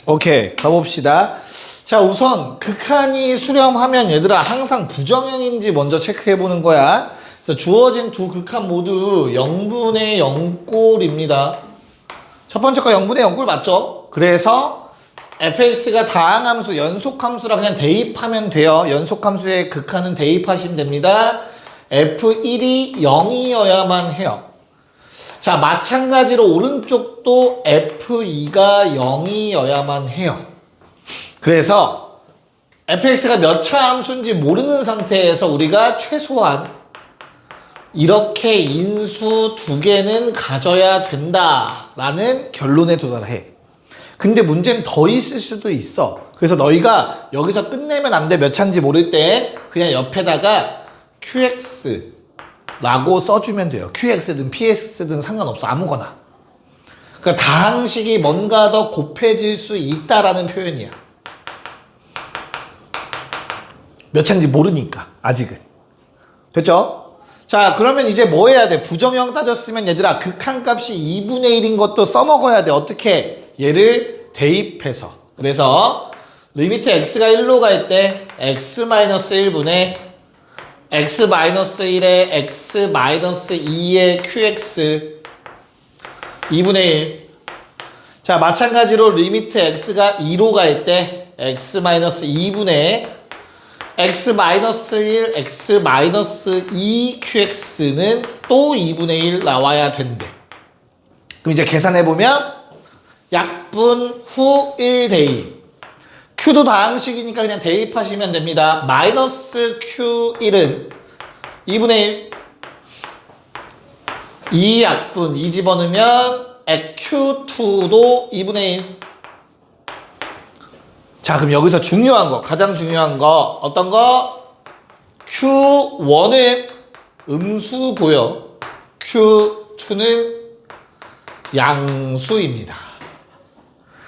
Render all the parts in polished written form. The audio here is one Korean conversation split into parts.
오케이, 가봅시다. 자, 우선 극한이 수렴하면 얘들아 항상 부정형인지 먼저 체크해보는 거야. 그래서 주어진 두 극한 모두 0분의 0꼴입니다. 첫 번째 거 0분의 0꼴 맞죠? 그래서 fx가 다항함수, 연속함수라 그냥 대입하면 돼요. 연속함수의 극한은 대입하시면 됩니다. f1이 0이어야만 해요. 자, 마찬가지로 오른쪽도 f2가 0이어야만 해요. 그래서 fx가 몇 차 함수인지 모르는 상태에서 우리가 최소한 이렇게 인수 두 개는 가져야 된다라는 결론에 도달해. 근데 문제는 더 있을 수도 있어. 그래서 너희가 여기서 끝내면 안 돼. 몇 차인지 모를 때 그냥 옆에다가 qx라고 써주면 돼요. qx든 px든 상관없어. 아무거나. 그러니까 다항식이 뭔가 더 곱해질 수 있다라는 표현이야. 몇 차인지 모르니까 아직은. 됐죠? 자, 그러면 이제 뭐 해야 돼? 부정형 따졌으면 얘들아 극한값이 2분의 1인 것도 써먹어야 돼. 어떻게? 얘를 대입해서. 그래서 리미트 x가 1로 갈 때 x-1분의 x-1의 x-2의 qx 2분의 1. 자, 마찬가지로 리미트 x가 2로 갈 때 x-2분의 x-1, x-2 qx는 또 2분의 1 나와야 된대. 그럼 이제 계산해보면 약분 후 1 대입. q도 다항식이니까 그냥 대입하시면 됩니다. 마이너스 q1은 2분의 1. 2 약분 2 집어넣으면 q2도 2분의 1. 자, 그럼 여기서 중요한 거, 가장 중요한 거 어떤 거? q1은 음수고요. q2는 양수입니다.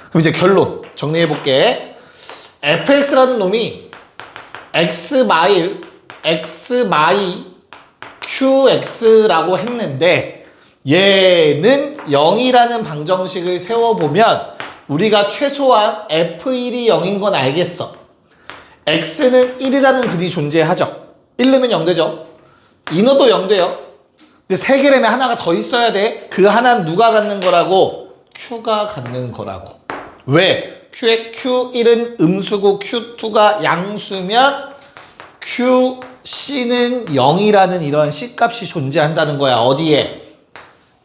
그럼 이제 결론 정리해볼게. fx라는 놈이 x-1, x-2, qx라고 했는데 얘는 0이라는 방정식을 세워보면 우리가 최소한 f1이 0인 건 알겠어. x는 1이라는 근이 존재하죠. 1 넣으면 0 되죠. 2 넣어도 0 돼요. 근데 3개라면 하나가 더 있어야 돼. 그 하나는 누가 갖는 거라고? q가 갖는 거라고. 왜? q1은 음수고 q2가 양수면 qc는 0이라는 이런 c값이 존재한다는 거야. 어디에?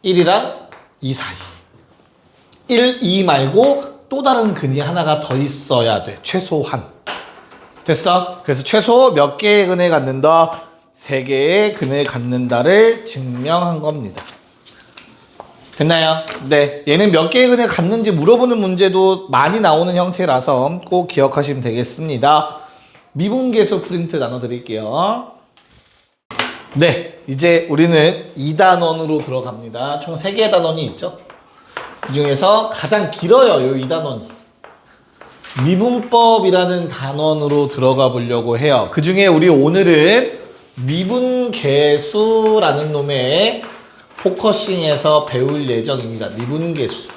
1이랑 2 사이. 1, 2 말고 또 다른 근이 하나가 더 있어야 돼. 최소한. 됐어? 그래서 최소 몇 개의 근을 갖는다? 3개의 근을 갖는다를 증명한 겁니다. 됐나요? 네. 얘는 몇 개의 근을 갖는지 물어보는 문제도 많이 나오는 형태라서 꼭 기억하시면 되겠습니다. 미분계수 프린트 나눠드릴게요. 네. 이제 우리는 2단원으로 들어갑니다. 총 3개의 단원이 있죠. 그 중에서 가장 길어요. 이 2단원이. 미분법이라는 단원으로 들어가 보려고 해요. 그 중에 우리 오늘은 미분계수라는 놈의 포커싱에서 배울 예정입니다. 미분계수.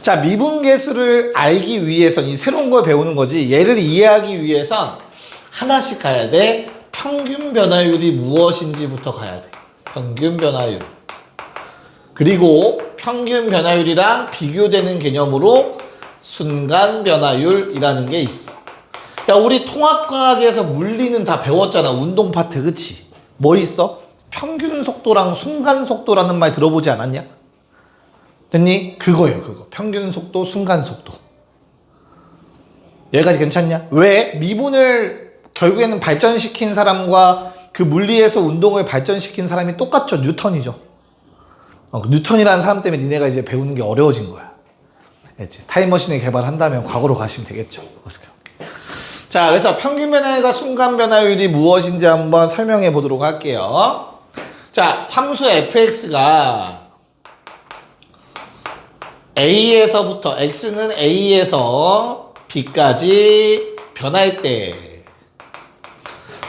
자, 미분계수를 알기 위해선 이 새로운 걸 배우는 거지. 얘를 이해하기 위해선 하나씩 가야 돼. 평균 변화율이 무엇인지부터 가야 돼. 평균 변화율. 그리고 평균 변화율이랑 비교되는 개념으로 순간 변화율이라는 게 있어. 야, 우리 통합과학에서 물리는 다 배웠잖아. 운동 파트, 그치? 뭐 있어? 평균 속도랑 순간 속도라는 말 들어보지 않았냐? 됐니? 그거예요, 그거. 평균 속도, 순간 속도. 여기까지 괜찮냐? 왜? 미분을 결국에는 발전시킨 사람과 그 물리에서 운동을 발전시킨 사람이 똑같죠. 뉴턴이죠. 뉴턴이라는 사람 때문에 니네가 이제 배우는 게 어려워진 거야. 알지? 타임머신을 개발한다면 과거로 가시면 되겠죠. 자, 그래서 평균 변화율과 순간 변화율이 무엇인지 한번 설명해 보도록 할게요. 자, 함수 fx가 a에서부터 x는 a에서 b까지 변할 때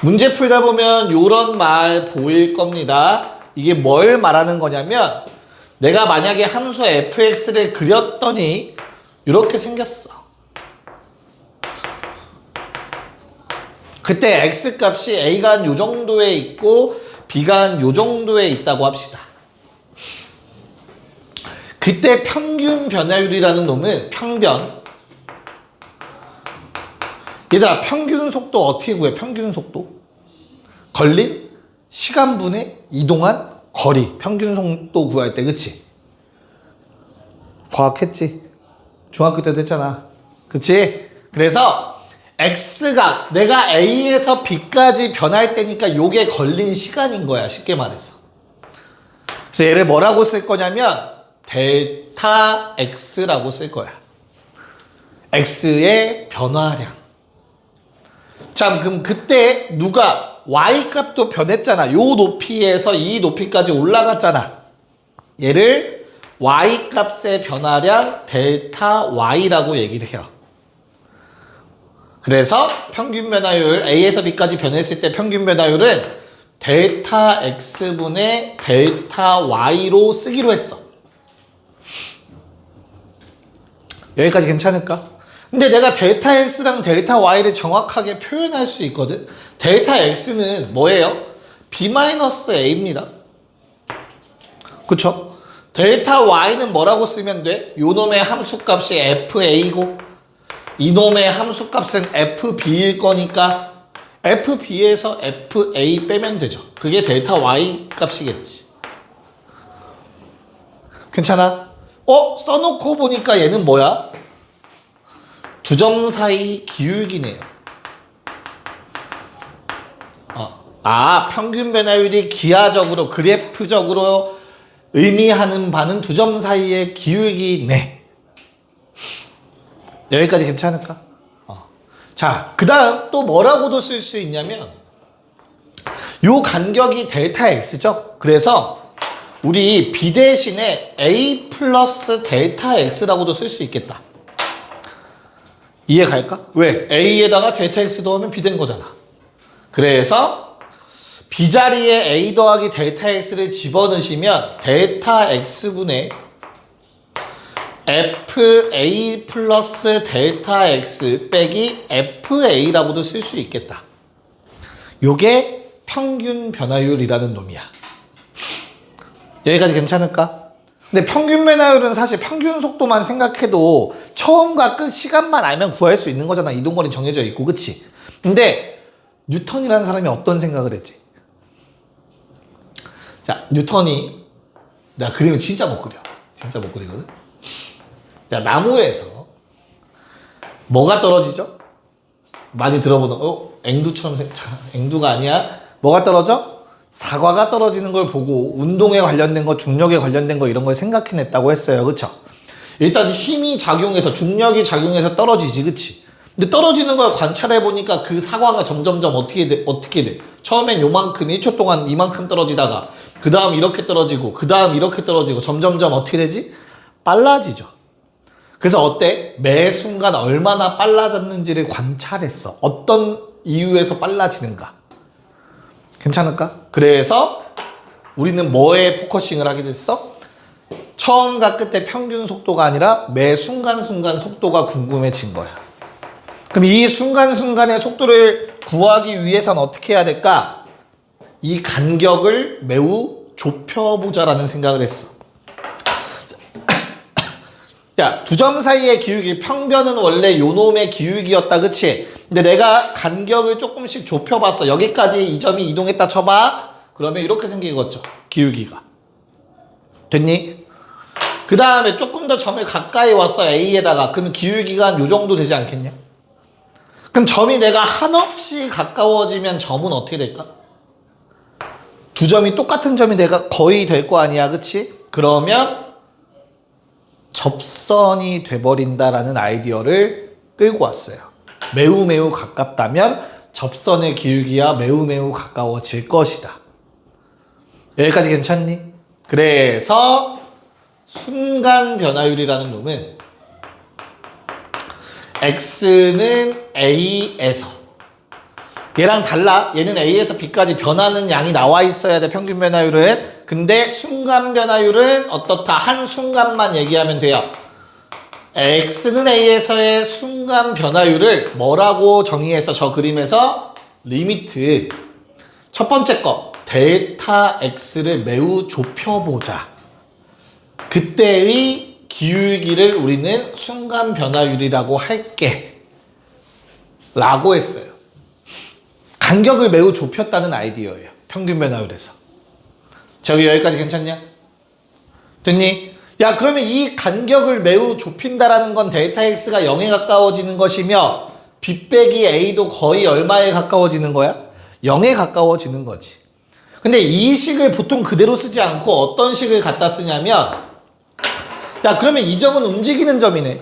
문제 풀다 보면 요런 말 보일 겁니다. 이게 뭘 말하는 거냐면 내가 만약에 함수 fx를 그렸더니 이렇게 생겼어. 그때 x 값이 a가 한 요 정도에 있고 b가 한 요 정도에 있다고 합시다. 그때 평균 변화율이라는 놈은 얘들아, 평균 속도 어떻게 구해? 평균 속도 걸린 시간분의 이동한 거리, 평균 속도 구할 때, 그치? 과학했지? 중학교 때도 했잖아. 그치? 그래서 x가 내가 a에서 b까지 변할 때니까 요게 걸린 시간인 거야, 쉽게 말해서. 그래서 얘를 뭐라고 쓸 거냐면 델타 x라고 쓸 거야. x의 변화량. 자, 그럼 그때 누가 y값도 변했잖아. 요 높이에서 이 높이까지 올라갔잖아. 얘를 y값의 변화량 델타 y라고 얘기를 해요. 그래서 평균 변화율 a에서 b까지 변했을 때 평균 변화율은 델타 x분의 델타 y로 쓰기로 했어. 여기까지 괜찮을까? 근데 내가 델타 x랑 델타 y를 정확하게 표현할 수 있거든. 델타 x는 뭐예요? b-a입니다. 그쵸? 델타 y는 뭐라고 쓰면 돼? 요 놈의 함수값이 fa고 이놈의 함수값은 fb일 거니까 fb에서 fa 빼면 되죠. 그게 델타 y 값이겠지. 괜찮아? 써놓고 보니까 얘는 뭐야? 두 점 사이 기울기네요. 평균 변화율이 기하적으로, 그래프적으로 의미하는 바는 두 점 사이의 기울기네. 여기까지 괜찮을까? 자, 그 다음 또 뭐라고도 쓸 수 있냐면 요 간격이 델타 x죠. 그래서 우리 b 대신에 a 플러스 델타 x라고도 쓸 수 있겠다. 이해 갈까? 왜? a에다가 델타 x 넣으면 b 된 거잖아. 그래서 b 자리에 a 더하기 델타 x를 집어넣으시면 델타 x분의 fa 플러스 델타 x 빼기 fa라고도 쓸 수 있겠다. 요게 평균 변화율이라는 놈이야. 여기까지 괜찮을까? 근데 평균 변화율은 사실 평균 속도만 생각해도 처음과 끝 시간만 알면 구할 수 있는 거잖아. 이동거리 정해져 있고, 그치? 근데 뉴턴이라는 사람이 어떤 생각을 했지? 자, 뉴턴이, 나 그림을 진짜 못 그려. 진짜 못 그리거든? 야, 나무에서 뭐가 떨어지죠? 많이 들어보던, 앵두처럼 앵두가 아니야. 뭐가 떨어져? 사과가 떨어지는 걸 보고 운동에 관련된 거, 중력에 관련된 거 이런 걸 생각해냈다고 했어요. 그쵸? 일단 힘이 작용해서, 중력이 작용해서 떨어지지, 그치? 근데 떨어지는 걸 관찰해보니까 그 사과가 점점점 어떻게 돼? 처음엔 요만큼, 1초 동안 이만큼 떨어지다가 그 다음 이렇게 떨어지고 그 다음 이렇게 떨어지고 점점점 어떻게 되지? 빨라지죠. 그래서 어때? 매 순간 얼마나 빨라졌는지를 관찰했어. 어떤 이유에서 빨라지는가? 괜찮을까? 그래서 우리는 뭐에 포커싱을 하게 됐어? 처음과 끝의 평균 속도가 아니라 매 순간순간 속도가 궁금해진 거야. 그럼 이 순간순간의 속도를 구하기 위해선 어떻게 해야 될까? 이 간격을 매우 좁혀보자라는 생각을 했어. 야, 두 점 사이의 기울기, 평변은 원래 요 놈의 기울기였다, 그치? 근데 내가 간격을 조금씩 좁혀봤어. 여기까지 이 점이 이동했다 쳐봐. 그러면 이렇게 생기겠죠, 기울기가. 됐니? 그 다음에 조금 더 점을 가까이 왔어, A에다가. 그러면 기울기가 한 요 정도 되지 않겠냐? 그럼 점이 내가 한없이 가까워지면 점은 어떻게 될까? 두 점이 똑같은 점이 내가 거의 될 거 아니야, 그치? 그러면 접선이 돼버린다라는 아이디어를 끌고 왔어요. 매우 가깝다면 접선의 기울기와 매우 가까워질 것이다. 여기까지 괜찮니? 그래서 순간 변화율이라는 놈은 x는 a에서, 얘랑 달라. 얘는 a에서 b까지 변하는 양이 나와 있어야 돼, 평균 변화율은. 근데 순간 변화율은 어떻다? 한 순간만 얘기하면 돼요. x는 a에서의 순간 변화율을 뭐라고 정의해서 저 그림에서 리미트 첫 번째 거 델타 x를 매우 좁혀보자. 그때의 기울기를 우리는 순간 변화율이라고 할게 라고 했어요. 간격을 매우 좁혔다는 아이디어예요. 평균 변화율에서. 저기 여기까지 괜찮냐? 됐니? 야, 그러면 이 간격을 매우 좁힌다라는 건 델타 x가 0에 가까워지는 것이며 b 빼기 a도 거의 얼마에 가까워지는 거야? 0에 가까워지는 거지. 근데 이 식을 보통 그대로 쓰지 않고 어떤 식을 갖다 쓰냐면 야, 그러면 이 점은 움직이는 점이네.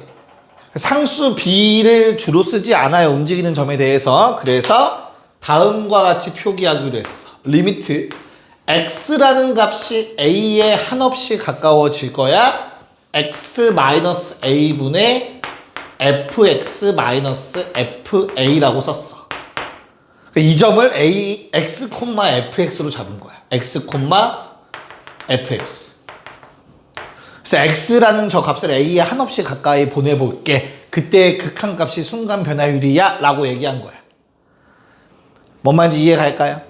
상수 b를 주로 쓰지 않아요. 움직이는 점에 대해서. 그래서 다음과 같이 표기하기로 했어. 리미트 x라는 값이 a에 한없이 가까워질 거야. x-a분의 fx-fa라고 썼어. 이 점을 x, fx로 잡은 거야. x, fx. 그래서 x라는 저 값을 a에 한없이 가까이 보내볼게. 그때 극한값이 순간 변화율이야 라고 얘기한 거야. 뭔 말인지 이해갈까요?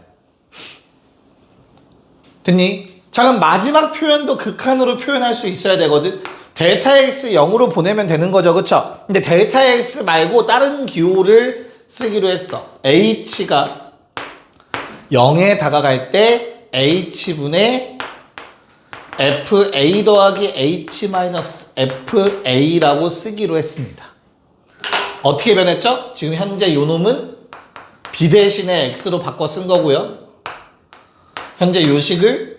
됐니? 자, 그럼 마지막 표현도 극한으로 표현할 수 있어야 되거든. 델타 x 0으로 보내면 되는 거죠. 그쵸? 근데 델타 x 말고 다른 기호를 쓰기로 했어. h가 0에 다가갈 때 h분의 fa 더하기 h-fa라고 쓰기로 했습니다. 어떻게 변했죠? 지금 현재 요 놈은 b 대신에 x로 바꿔 쓴 거고요. 현재 요 식을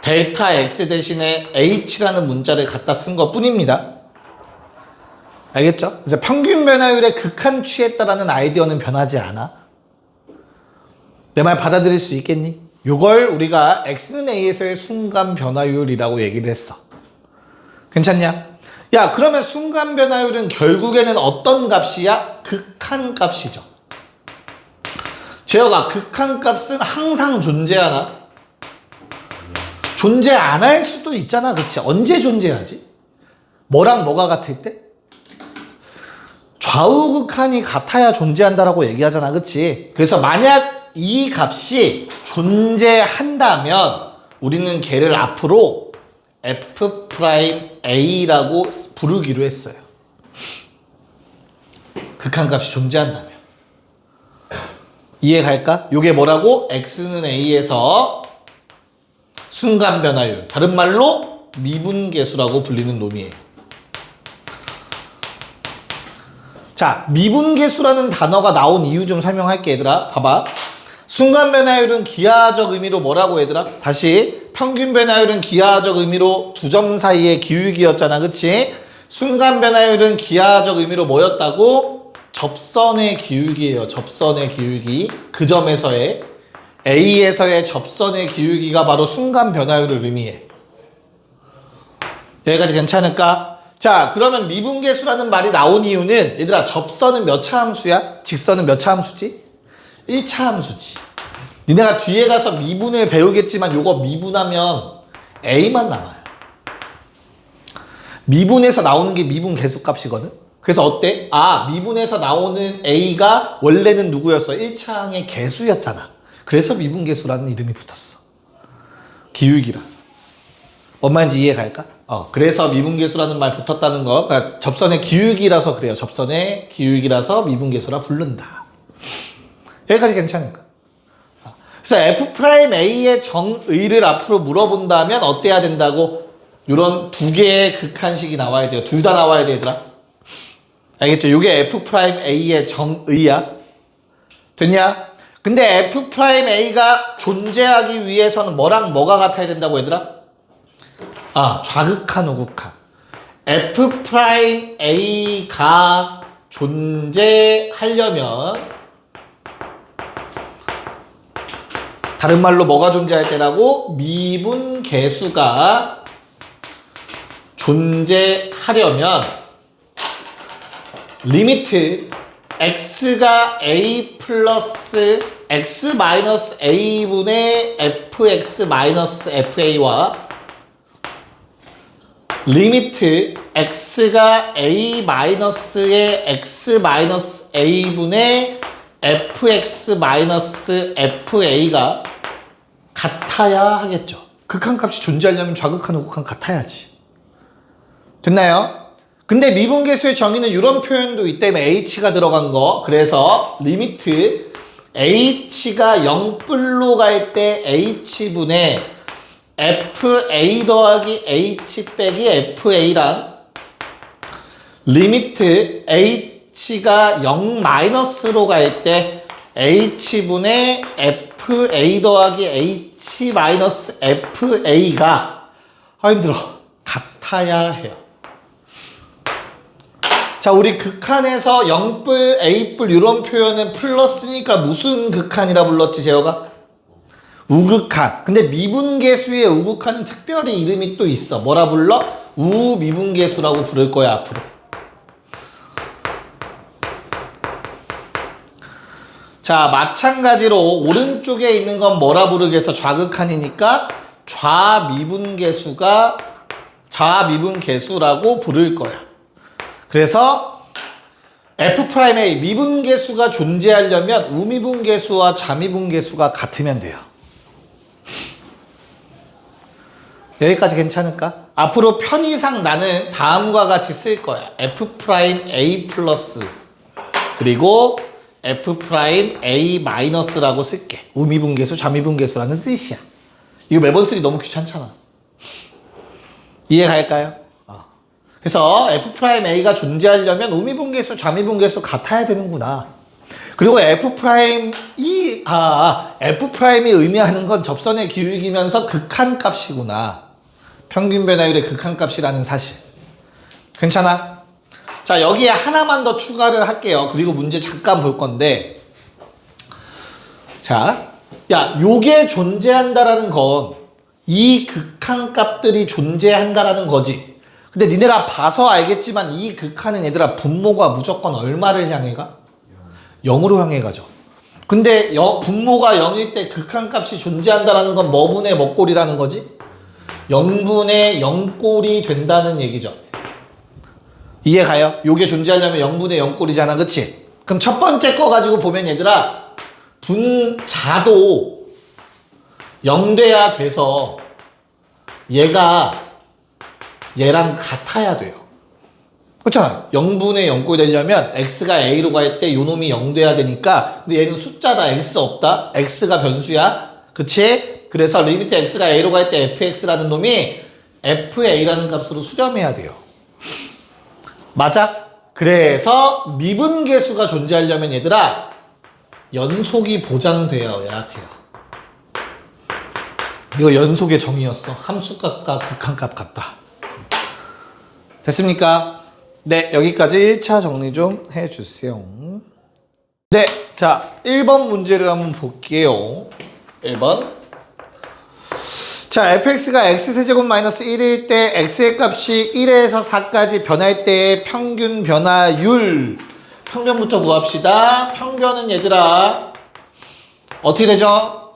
델타 x 대신에 h라는 문자를 갖다 쓴 것 뿐입니다. 알겠죠? 그래서 평균 변화율의 극한 취했다라는 아이디어는 변하지 않아. 내 말 받아들일 수 있겠니? 요걸 우리가 x는 a에서의 순간 변화율이라고 얘기를 했어. 괜찮냐? 야, 그러면 순간 변화율은 결국에는 어떤 값이야? 극한 값이죠. 재혁아, 극한 값은 항상 존재하나? 존재 안 할 수도 있잖아. 그치? 언제 존재하지? 뭐랑 뭐가 같을 때? 좌우 극한이 같아야 존재한다라고 얘기하잖아. 그치? 그래서 만약 이 값이 존재한다면 우리는 걔를 앞으로 f'a라고 부르기로 했어요. 극한값이 존재한다면. 이해갈까? 요게 뭐라고? x는 a에서 순간 변화율, 다른 말로 미분계수라고 불리는 놈이에요. 자, 미분계수라는 단어가 나온 이유 좀 설명할게. 얘들아 봐봐. 순간 변화율은 기하적 의미로 뭐라고 얘들아? 다시 평균 변화율은 기하적 의미로 두 점 사이의 기울기였잖아. 그치? 순간 변화율은 기하적 의미로 뭐였다고? 접선의 기울기예요. 접선의 기울기. 그 점에서의 A에서의 접선의 기울기가 바로 순간 변화율을 의미해. 여기까지 괜찮을까? 자, 그러면 미분계수라는 말이 나온 이유는 얘들아 접선은 몇 차 함수야? 직선은 몇 차 함수지? 1차 함수지. 니네가 뒤에 가서 미분을 배우겠지만 요거 미분하면 A만 남아요. 미분에서 나오는 게 미분 계수값이거든. 그래서 어때? 아, 미분에서 나오는 A가 원래는 누구였어? 1차항의 계수였잖아. 그래서 미분계수라는 이름이 붙었어. 기울기라서. 뭔 말인지 이해갈까? 그래서 미분계수라는 말 붙었다는 거. 그러니까 접선의 기울기라서 그래요. 접선의 기울기라서 미분계수라 부른다. 여기까지 괜찮을까? 그래서 F'A의 정의를 앞으로 물어본다면 어때야 된다고? 이런 두 개의 극한식이 나와야 돼요. 둘 다 나와야 돼, 얘들아. 알겠죠? 이게 F'A의 정의야. 됐냐? 근데 F'A가 존재하기 위해서는 뭐랑 뭐가 같아야 된다고, 얘들아? 좌극한, 우극한. F'A가 존재하려면 다른 말로 뭐가 존재할 때라고? 미분계수가 존재하려면 리미트 x가 a 플러스 x-a분의 fx-fa와 리미트 x가 a-의 x-a분의 fx-fa가 같아야 하겠죠. 극한값이 존재하려면 좌극한 우극한 같아야지. 됐나요? 근데 미분계수의 정의는 이런 표현도 있다면 h가 들어간 거. 그래서 리미트 h가 0불로 갈 때 h분의 fa 더하기 h 빼기 fa랑 리미트 h가 0 마이너스로 갈 때 h분의 fa 더하기 h 마이너스 fa가 힘들어. 같아야 해요. 자, 우리 극한에서 0불, A불 이런 표현은 플러스니까 무슨 극한이라 불렀지, 재호가? 우극한. 근데 미분계수의 우극한은 특별히 이름이 또 있어. 뭐라 불러? 우미분계수라고 부를 거야, 앞으로. 자, 마찬가지로 오른쪽에 있는 건 뭐라 부르겠어? 좌극한이니까 좌미분계수라고 부를 거야. 그래서 F'A 미분계수가 존재하려면 우미분계수와 좌미분계수가 같으면 돼요. 여기까지 괜찮을까? 앞으로 편의상 나는 다음과 같이 쓸 거야. F'A 플러스 그리고 F'A 마이너스라고 쓸게. 우미분계수, 좌미분계수라는 뜻이야. 이거 매번 쓰기 너무 귀찮잖아. 이해 갈까요? 그래서 F'A가 존재하려면 우미분계수, 좌미분계수 같아야 되는구나. 그리고 F'이 의미하는 건 접선의 기울기면서 극한값이구나. 평균 변화율의 극한값이라는 사실. 괜찮아? 자, 여기에 하나만 더 추가를 할게요. 그리고 문제 잠깐 볼 건데. 자, 요게 존재한다라는 건 이 극한값들이 존재한다라는 거지. 근데 니네가 봐서 알겠지만 이 극한은 얘들아 분모가 무조건 얼마를 향해 가? 0으로 향해 가죠. 근데 분모가 0일 때 극한값이 존재한다는 건 뭐분의 몇 꼴이라는 거지? 0분의 0꼴이 된다는 얘기죠. 이해 가요? 요게 존재하려면 0분의 0꼴이잖아. 그치? 그럼 첫 번째 거 가지고 보면 얘들아 분자도 0돼야 돼서 얘랑 같아야 돼요. 그렇잖아. 0분의 0꼴이 되려면 x가 a로 갈 때 요놈이 0 돼야 되니까. 근데 얘는 숫자다. x 없다. x가 변수야. 그치? 그래서 리미트 x가 a로 갈 때 fx라는 놈이 fa라는 값으로 수렴해야 돼요. 맞아? 그래서 미분계수가 존재하려면 얘들아 연속이 보장되어야 돼요. 이거 연속의 정의였어. 함수값과 극한값 같다. 됐습니까? 네, 여기까지 1차 정리 좀 해주세요. 네, 자, 1번 문제를 한번 볼게요. 1번. 자, fx가 x세제곱 마이너스 1일 때 x의 값이 1에서 4까지 변할 때의 평균 변화율. 평균부터 구합시다. 평균은 얘들아 어떻게 되죠?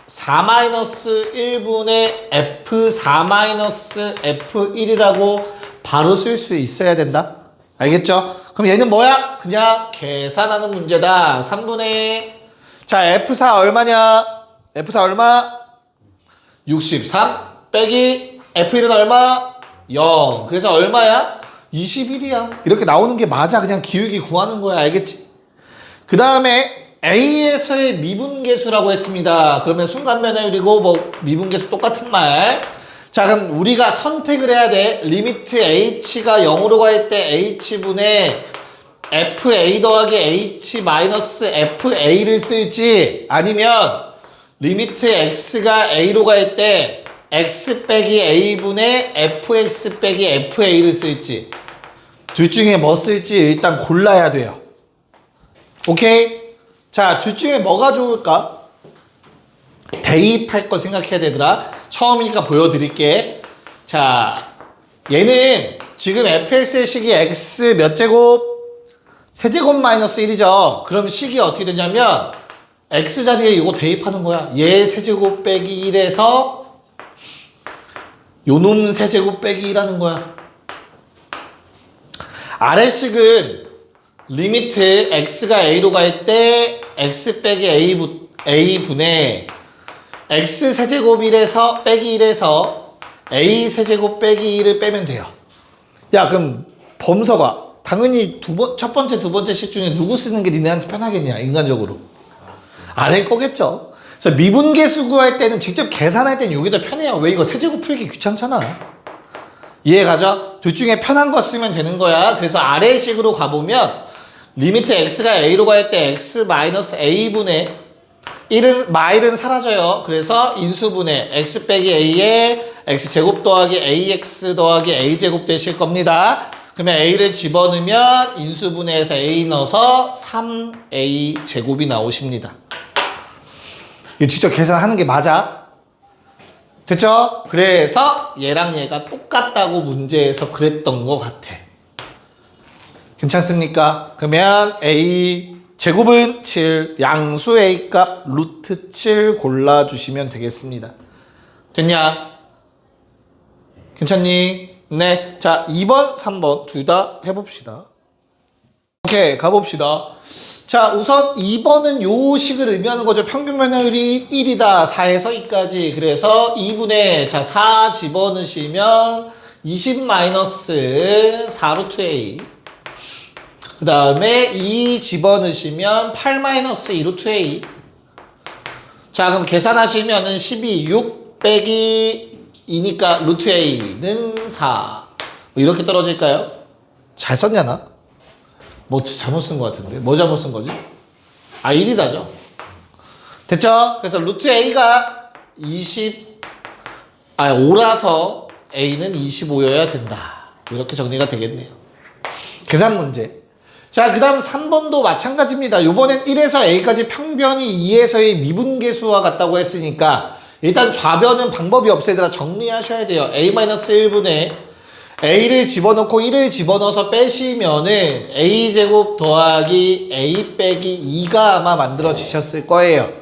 4-1분의 f4-f1이라고 바로 쓸 수 있어야 된다. 알겠죠? 그럼 얘는 뭐야? 그냥 계산하는 문제다. 3분의 자, F4 얼마냐? F4 얼마? 63 빼기 F1은 얼마? 0. 그래서 얼마야? 21이야. 이렇게 나오는 게 맞아. 그냥 기울기 구하는 거야. 알겠지? 그 다음에 A에서의 미분계수라고 했습니다. 그러면 순간변화율이고 뭐 미분계수 똑같은 말. 자, 그럼 우리가 선택을 해야 돼. 리미트 h가 0으로 갈 때 h분의 fa 더하기 h 마이너스 fa를 쓸지 아니면 리미트 x가 a로 갈 때 x 빼기 a분의 fx 빼기 fa를 쓸지 둘 중에 뭐 쓸지 일단 골라야 돼요. 오케이? 자, 둘 중에 뭐가 좋을까? 대입할 거 생각해야 되더라. 처음이니까 보여드릴게. 자, 얘는 지금 fx의 식이 x 몇 제곱? 세제곱 마이너스 1이죠. 그럼 식이 어떻게 되냐면 x자리에 이거 대입하는 거야. 얘 세제곱 빼기 1에서 요놈 세제곱 빼기 1하는 거야. 아래식은 리미트 x가 a로 갈 때 x 빼기 a분의 x 세제곱 1에서 빼기 1에서 a 세제곱 빼기 1을 빼면 돼요. 야, 그럼 범서가 당연히 첫 번째, 두 번째 식 중에 누구 쓰는 게 니네한테 편하겠냐, 인간적으로? 아래 거겠죠. 그래서 미분계수 구할 때는 직접 계산할 때는 여기 더 편해요. 왜? 이거 세제곱 풀기 귀찮잖아. 이해가죠? 둘 중에 편한 거 쓰면 되는 거야. 그래서 아래식으로 가보면 리미트 x가 a로 갈 때 x 마이너스 a분의 1은 사라져요. 그래서 인수분해 x 빼기 a에 x제곱 더하기 ax 더하기 a제곱 되실 겁니다. 그러면 a를 집어넣으면 인수분해에서 a 넣어서 3a 제곱이 나오십니다. 이거 직접 계산하는 게 맞아. 됐죠? 그래서 얘랑 얘가 똑같다고 문제에서 그랬던 것 같아. 괜찮습니까? 그러면 a 제곱은 7, 양수 a 값 루트 7 골라주시면 되겠습니다. 됐냐? 괜찮니? 네. 자, 2번, 3번 둘 다 해봅시다. 오케이, 가봅시다. 자, 우선 2번은 요 식을 의미하는 거죠. 평균 변화율이 1이다. 4에서 2까지. 그래서 2분의, 자, 4 집어넣으시면 20 마이너스 4 루트 a. 그 다음에 2 집어넣으시면 8 마이너스 2 루트 a. 자, 그럼 계산하시면은 12, 6 빼기 2니까 루트 a는 4. 뭐 이렇게 떨어질까요? 잘 썼냐, 나? 뭐 잘못 쓴 것 같은데. 뭐 잘못 쓴 거지? 아, 1이다죠. 됐죠? 그래서 루트 a가 5라서 a는 25여야 된다. 이렇게 정리가 되겠네요. 계산 문제. 자, 그 다음 3번도 마찬가지입니다. 요번엔 1에서 a까지 평변이 2에서의 미분계수와 같다고 했으니까 일단 좌변은 방법이 없어. 얘들아 정리하셔야 돼요. a-1분의 a를 집어넣고 1을 집어넣어서 빼시면은 a제곱 더하기 a 빼기 2가 아마 만들어지셨을 거예요.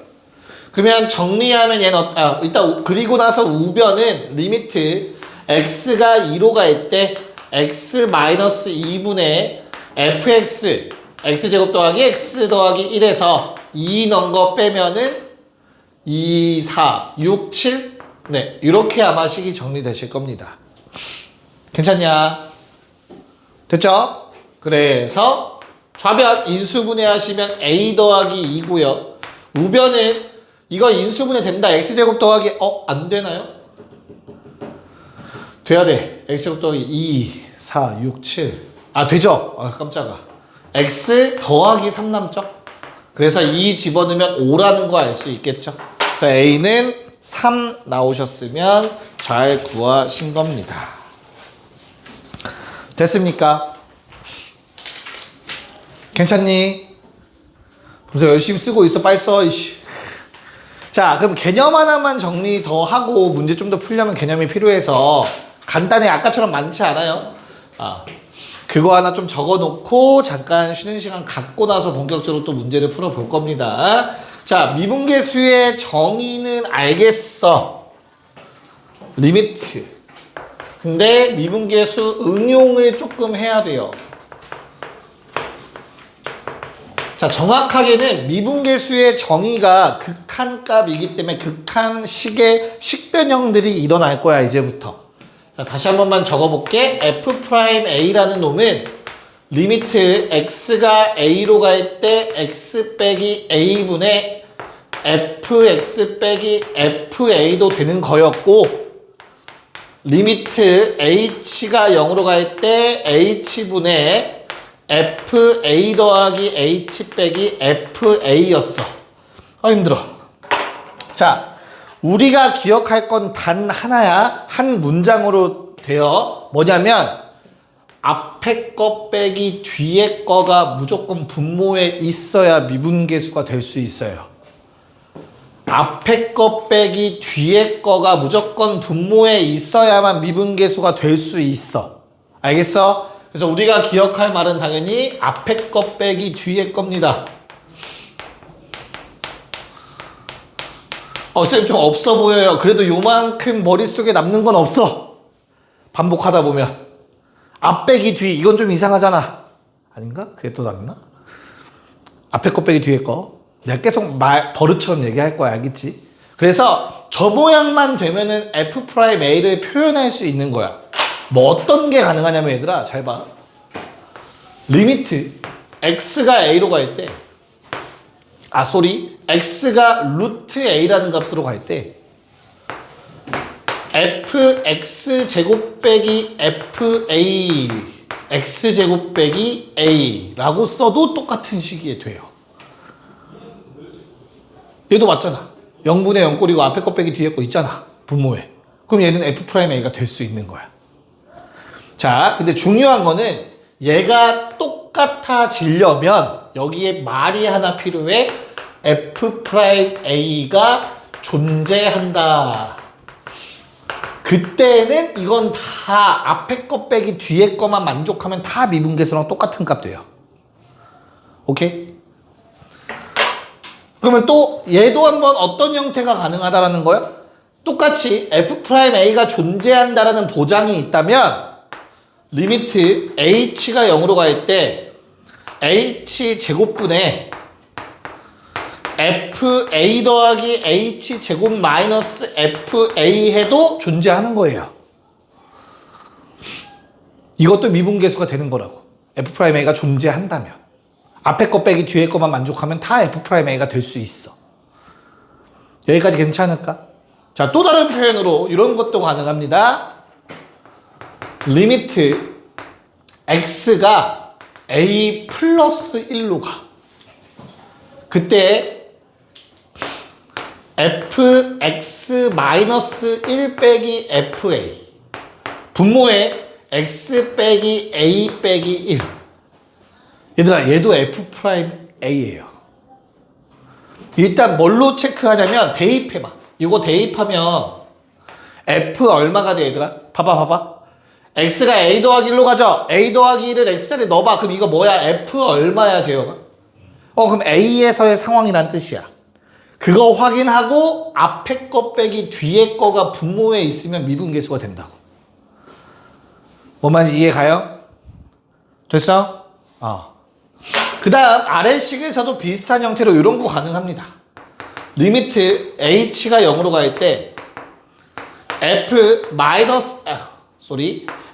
그러면 정리하면 얘는 일단 그리고 나서 우변은 리미트 x가 2로 갈 때 x 마이너스 2분의 fx x제곱 더하기 x 더하기 1에서 2 넣은 거 빼면은 2, 4, 6, 7 네, 이렇게 아마 식이 정리되실 겁니다. 괜찮냐? 됐죠? 그래서 좌변 인수분해 하시면 a 더하기 2고요. 우변은 이거 인수분해 된다. x제곱 더하기 안 되나요? 돼야 돼. x제곱 더하기 2, 4, 6, 7 되죠? 깜짝아. x 더하기 3 남죠? 그래서 2 집어넣으면 5라는 거 알 수 있겠죠? 그래서 a는 3 나오셨으면 잘 구하신 겁니다. 됐습니까? 괜찮니? 벌써 열심히 쓰고 있어. 빨리 써. 이씨. 자, 그럼 개념 하나만 정리 더 하고 문제 좀 더 풀려면 개념이 필요해서 간단히 아까처럼 많지 않아요? 그거 하나 좀 적어놓고 잠깐 쉬는 시간 갖고 나서 본격적으로 또 문제를 풀어볼 겁니다. 자, 미분계수의 정의는 알겠어. 리미트. 근데 미분계수 응용을 조금 해야 돼요. 자, 정확하게는 미분계수의 정의가 극한값이기 때문에 극한식의 식변형들이 일어날 거야, 이제부터. 자, 다시 한 번만 적어볼게. f'a라는 놈은 리미트 x가 a로 갈 때 x 빼기 a분의 fx 빼기 fa도 되는 거였고, 리미트 h가 0으로 갈 때 h분의 fa 더하기 h 빼기 fa였어. 힘들어. 자, 우리가 기억할 건 단 하나야. 한 문장으로 돼요. 뭐냐면 앞에 거 빼기 뒤에 거가 무조건 분모에 있어야 미분계수가 될 수 있어요. 앞에 거 빼기 뒤에 거가 무조건 분모에 있어야만 미분계수가 될 수 있어. 알겠어? 그래서 우리가 기억할 말은 당연히 앞에 거 빼기 뒤에 겁니다. 쌤 좀 없어 보여요. 그래도 요만큼 머릿속에 남는 건 없어. 반복하다 보면. 앞 빼기 뒤, 이건 좀 이상하잖아. 아닌가? 그게 또 남나? 앞에 거 빼기 뒤에 거. 내가 계속 버릇처럼 얘기할 거야, 알겠지? 그래서 저 모양만 되면은 F'A를 표현할 수 있는 거야. 뭐 어떤 게 가능하냐면 얘들아, 잘 봐. 리미트 x가 a로 갈 때, x가 루트 a라는 값으로 갈 때 fx 제곱 빼기 fa x 제곱 빼기 a라고 써도 똑같은 식이 돼요. 얘도 맞잖아. 0분의 0꼴이고 앞에 거 빼기 뒤에 거 있잖아. 분모에. 그럼 얘는 F'A가 될 수 있는 거야. 자, 근데 중요한 거는 얘가 똑같아지려면 여기에 말이 하나 필요해. F'A가 존재한다. 그때는 이건 다 앞에 거 빼기 뒤에 거만 만족하면 다 미분계수랑 똑같은 값 돼요. 오케이? 그러면 또 얘도 한번 어떤 형태가 가능하다라는 거야? 똑같이 F'A가 존재한다라는 보장이 있다면 리미트 h가 0으로 갈 때 h 제곱분의 fa 더하기 h 제곱 마이너스 fa 해도 존재하는 거예요. 이것도 미분계수가 되는 거라고. F'A가 존재한다면. 앞에 거 빼기 뒤에 거만 만족하면 다 F'A가 될 수 있어. 여기까지 괜찮을까? 자, 또 다른 표현으로 이런 것도 가능합니다. 리미트 x가 a 플러스 1로 가. 그때 fx 마이너스 1 빼기 fa 분모에 x 빼기 a 빼기 1. 얘들아, 얘도 F'A예요. 일단 뭘로 체크하냐면 대입해봐. 이거 대입하면 F 얼마가 돼, 얘들아? 봐봐. X가 A 더하기 1로 가죠? A 더하기 1을 X자리에 넣어봐. 그럼 이거 뭐야? F 얼마야, 제어가? 그럼 A에서의 상황이란 뜻이야. 그거 확인하고 앞에 거 빼기 뒤에 거가 분모에 있으면 미분계수가 된다고. 뭔 말인지 이해 가요? 됐어? 그 다음 아래식에서도 비슷한 형태로 이런 거 가능합니다. 리미트 h가 0으로 갈 때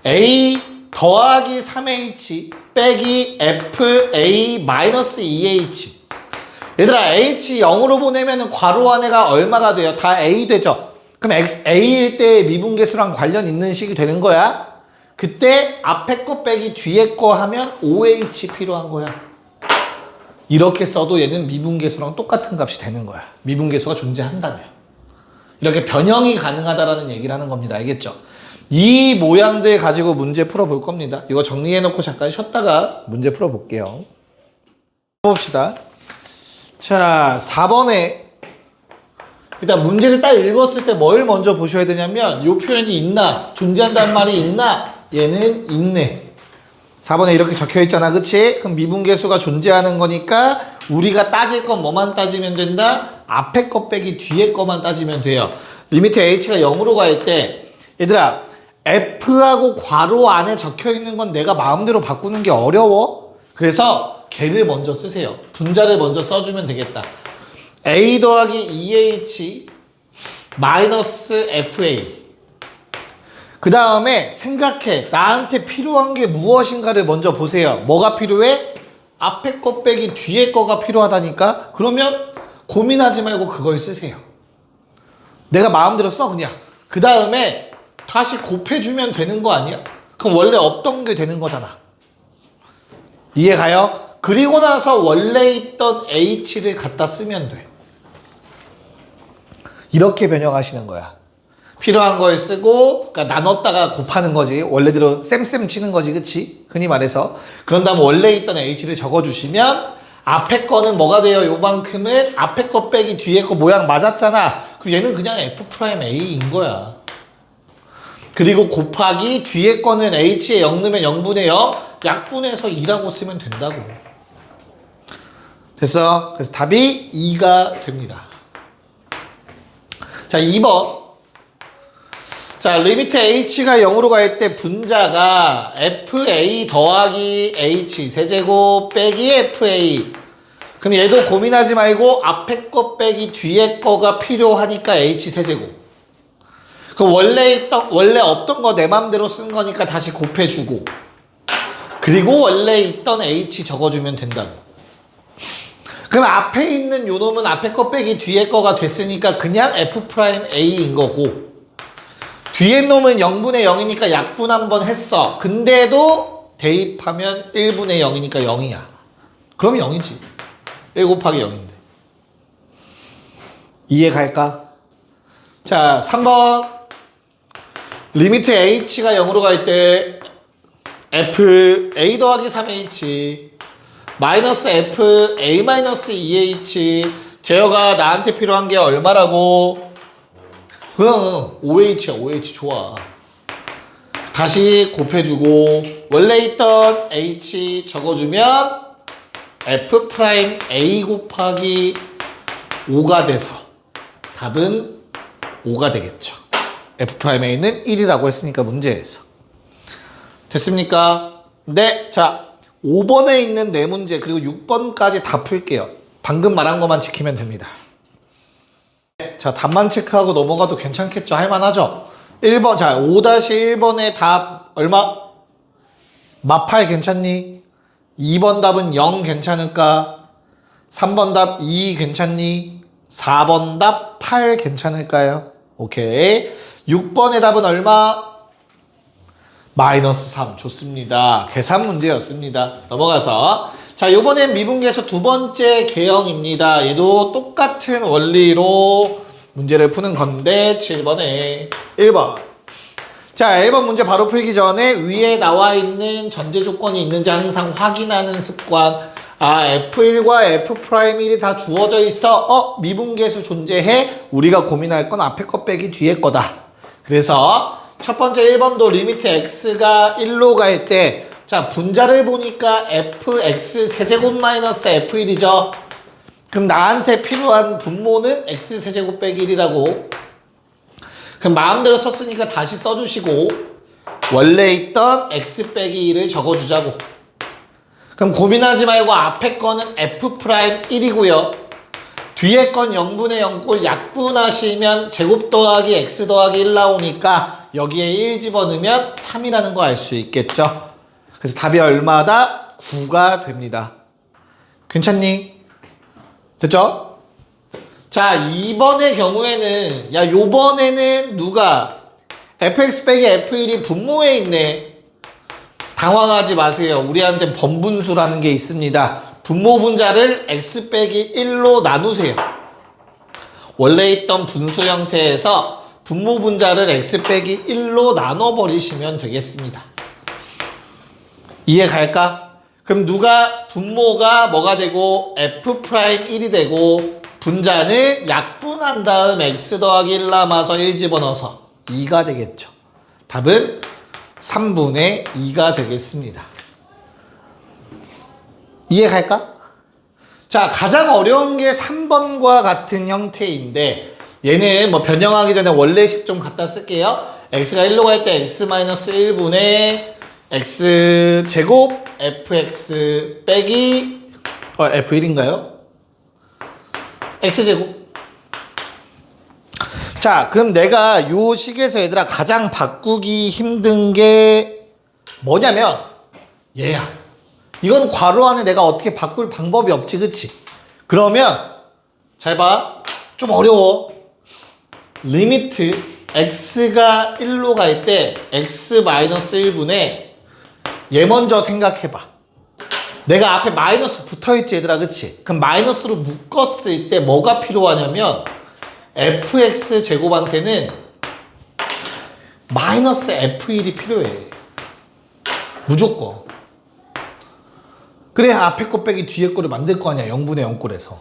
a 더하기 3h 빼기 fa 마이너스 2h. 얘들아, h 0으로 보내면 괄호 안에가 얼마가 돼요? 다 a 되죠? 그럼 a일 때 미분계수랑 관련 있는 식이 되는 거야. 그때 앞에 거 빼기 뒤에 거 하면 5h 필요한 거야. 이렇게 써도 얘는 미분계수랑 똑같은 값이 되는 거야. 미분계수가 존재한다면. 이렇게 변형이 가능하다라는 얘기를 하는 겁니다. 알겠죠? 이 모양들 가지고 문제 풀어볼 겁니다. 이거 정리해놓고 잠깐 쉬었다가 문제 풀어볼게요. 봅시다. 자, 4번에 일단 문제를 딱 읽었을 때 뭘 먼저 보셔야 되냐면 이 표현이 있나? 존재한다는 말이 있나? 얘는 있네. 4번에 이렇게 적혀 있잖아. 그치? 그럼 미분계수가 존재하는 거니까 우리가 따질 건 뭐만 따지면 된다? 앞에 거 빼기 뒤에 거만 따지면 돼요. 리미트 h가 0으로 갈 때 얘들아, f하고 괄호 안에 적혀 있는 건 내가 마음대로 바꾸는 게 어려워. 그래서 걔를 먼저 쓰세요. 분자를 먼저 써주면 되겠다. a 더하기 2h 마이너스 fa. 그 다음에 생각해. 나한테 필요한 게 무엇인가를 먼저 보세요. 뭐가 필요해? 앞에 거 빼기 뒤에 거가 필요하다니까? 그러면 고민하지 말고 그걸 쓰세요. 내가 마음대로 써, 그냥. 그 다음에 다시 곱해주면 되는 거 아니야? 그럼 원래 없던 게 되는 거잖아. 이해 가요? 그리고 나서 원래 있던 h를 갖다 쓰면 돼. 이렇게 변형하시는 거야. 필요한 걸 쓰고, 그러니까 나눴다가 곱하는 거지. 원래대로 쌤 치는 거지, 그치? 흔히 말해서. 그런 다음 원래 있던 h를 적어주시면 앞에 거는 뭐가 돼요? 요만큼은 앞에 거 빼기 뒤에 거 모양 맞았잖아. 그럼 얘는 그냥 F'A인 거야. 그리고 곱하기 뒤에 거는 h에 0 넣으면 0분의 0, 약분해서 2라고 쓰면 된다고. 됐어? 그래서 답이 2가 됩니다. 자, 2번. 자, 리미트 h가 0으로 갈 때 분자가 fa 더하기 h 세제곱 빼기 fa. 그럼 얘도 고민하지 말고 앞에 거 빼기 뒤에 거가 필요하니까 h 세제곱. 그럼 원래 없던 거 내 맘대로 쓴 거니까 다시 곱해주고. 그리고 원래 있던 h 적어주면 된다고. 그럼 앞에 있는 요 놈은 앞에 거 빼기 뒤에 거가 됐으니까 그냥 f'a인 거고, 뒤에 놈은 0분의 0이니까 약분 한번 했어. 근데도 대입하면 1분의 0이니까 0이야. 그럼 0이지. 1 곱하기 0인데. 이해 갈까? 자, 3번. 리미트 h가 0으로 갈 때 f a 더하기 3h 마이너스 f a 마이너스 2h 제어가 나한테 필요한 게 얼마라고? 그냥 5h야. 5h 좋아. 다시 곱해주고 원래 있던 h 적어주면 f 프라임 a 곱하기 5가 돼서 답은 5가 되겠죠. f 프라임 a는 1이라고 했으니까 문제에서. 됐습니까? 네. 자, 5번에 있는 네 문제 그리고 6번까지 다 풀게요. 방금 말한 것만 지키면 됩니다. 자, 답만 체크하고 넘어가도 괜찮겠죠? 할만하죠? 1번, 자, 5-1번의 답 얼마? 마팔 괜찮니? 2번 답은 0 괜찮을까? 3번 답 2 괜찮니? 4번 답 8 괜찮을까요? 오케이. 6번의 답은 얼마? 마이너스 3. 좋습니다. 계산 문제였습니다. 넘어가서. 자, 요번엔 미분계수 두 번째 개형입니다. 얘도 똑같은 원리로 문제를 푸는 건데 7번에 1번. 자, 1번 문제 바로 풀기 전에 위에 나와 있는 전제 조건이 있는지 항상 확인하는 습관. 아, F1과 F'1이 다 주어져 있어. 미분계수 존재해. 우리가 고민할 건 앞에 거 빼기 뒤에 거다. 그래서 첫 번째 1번도 리미트 x가 1로 갈 때, 자, 분자를 보니까 fx 세제곱 마이너스 f1이죠. 그럼 나한테 필요한 분모는 x 세제곱 빼기 1이라고. 그럼 마음대로 썼으니까 다시 써주시고 원래 있던 x 빼기 1을 적어주자고. 그럼 고민하지 말고 앞에 거는 f'1이고요. 뒤에 건 0분의 0꼴 약분하시면 제곱 더하기 x 더하기 1 나오니까 여기에 1 집어넣으면 3이라는 거 알 수 있겠죠. 그래서 답이 얼마다? 9가 됩니다. 괜찮니? 됐죠? 자, 2번의 경우에는 요번에는 누가 fx 빼기 f1이 분모에 있네. 당황하지 마세요. 우리한테 번분수라는 게 있습니다. 분모 분자를 x 빼기 1로 나누세요. 원래 있던 분수 형태에서 분모 분자를 x 빼기 1로 나눠버리시면 되겠습니다. 이해 갈까? 그럼 분모가 뭐가 되고 f'1이 되고 분자는 약분한 다음 x 더하기 1 남아서 1 집어넣어서 2가 되겠죠. 답은 3분의 2가 되겠습니다. 이해 갈까? 자, 가장 어려운 게 3번과 같은 형태인데 얘는 뭐 변형하기 전에 원래식 좀 갖다 쓸게요. x가 1로 갈 때 x-1분의 x제곱 fx 빼기 f1인가요? x제곱. 자, 그럼 내가 요 식에서 얘들아 가장 바꾸기 힘든 게 뭐냐면 얘야. 이건 괄호 안에 내가 어떻게 바꿀 방법이 없지, 그치? 그러면 잘 봐. 좀 어려워. 리미트 x가 1로 갈 때 x-1분의 얘 먼저 생각해봐. 내가 앞에 마이너스 붙어있지 얘들아, 그치? 그럼 마이너스로 묶었을 때 뭐가 필요하냐면 fx 제곱한테는 마이너스 f1이 필요해. 무조건. 그래야 앞에 거 빼기 뒤에 거를 만들 거 아니야. 0분의 0꼴에서.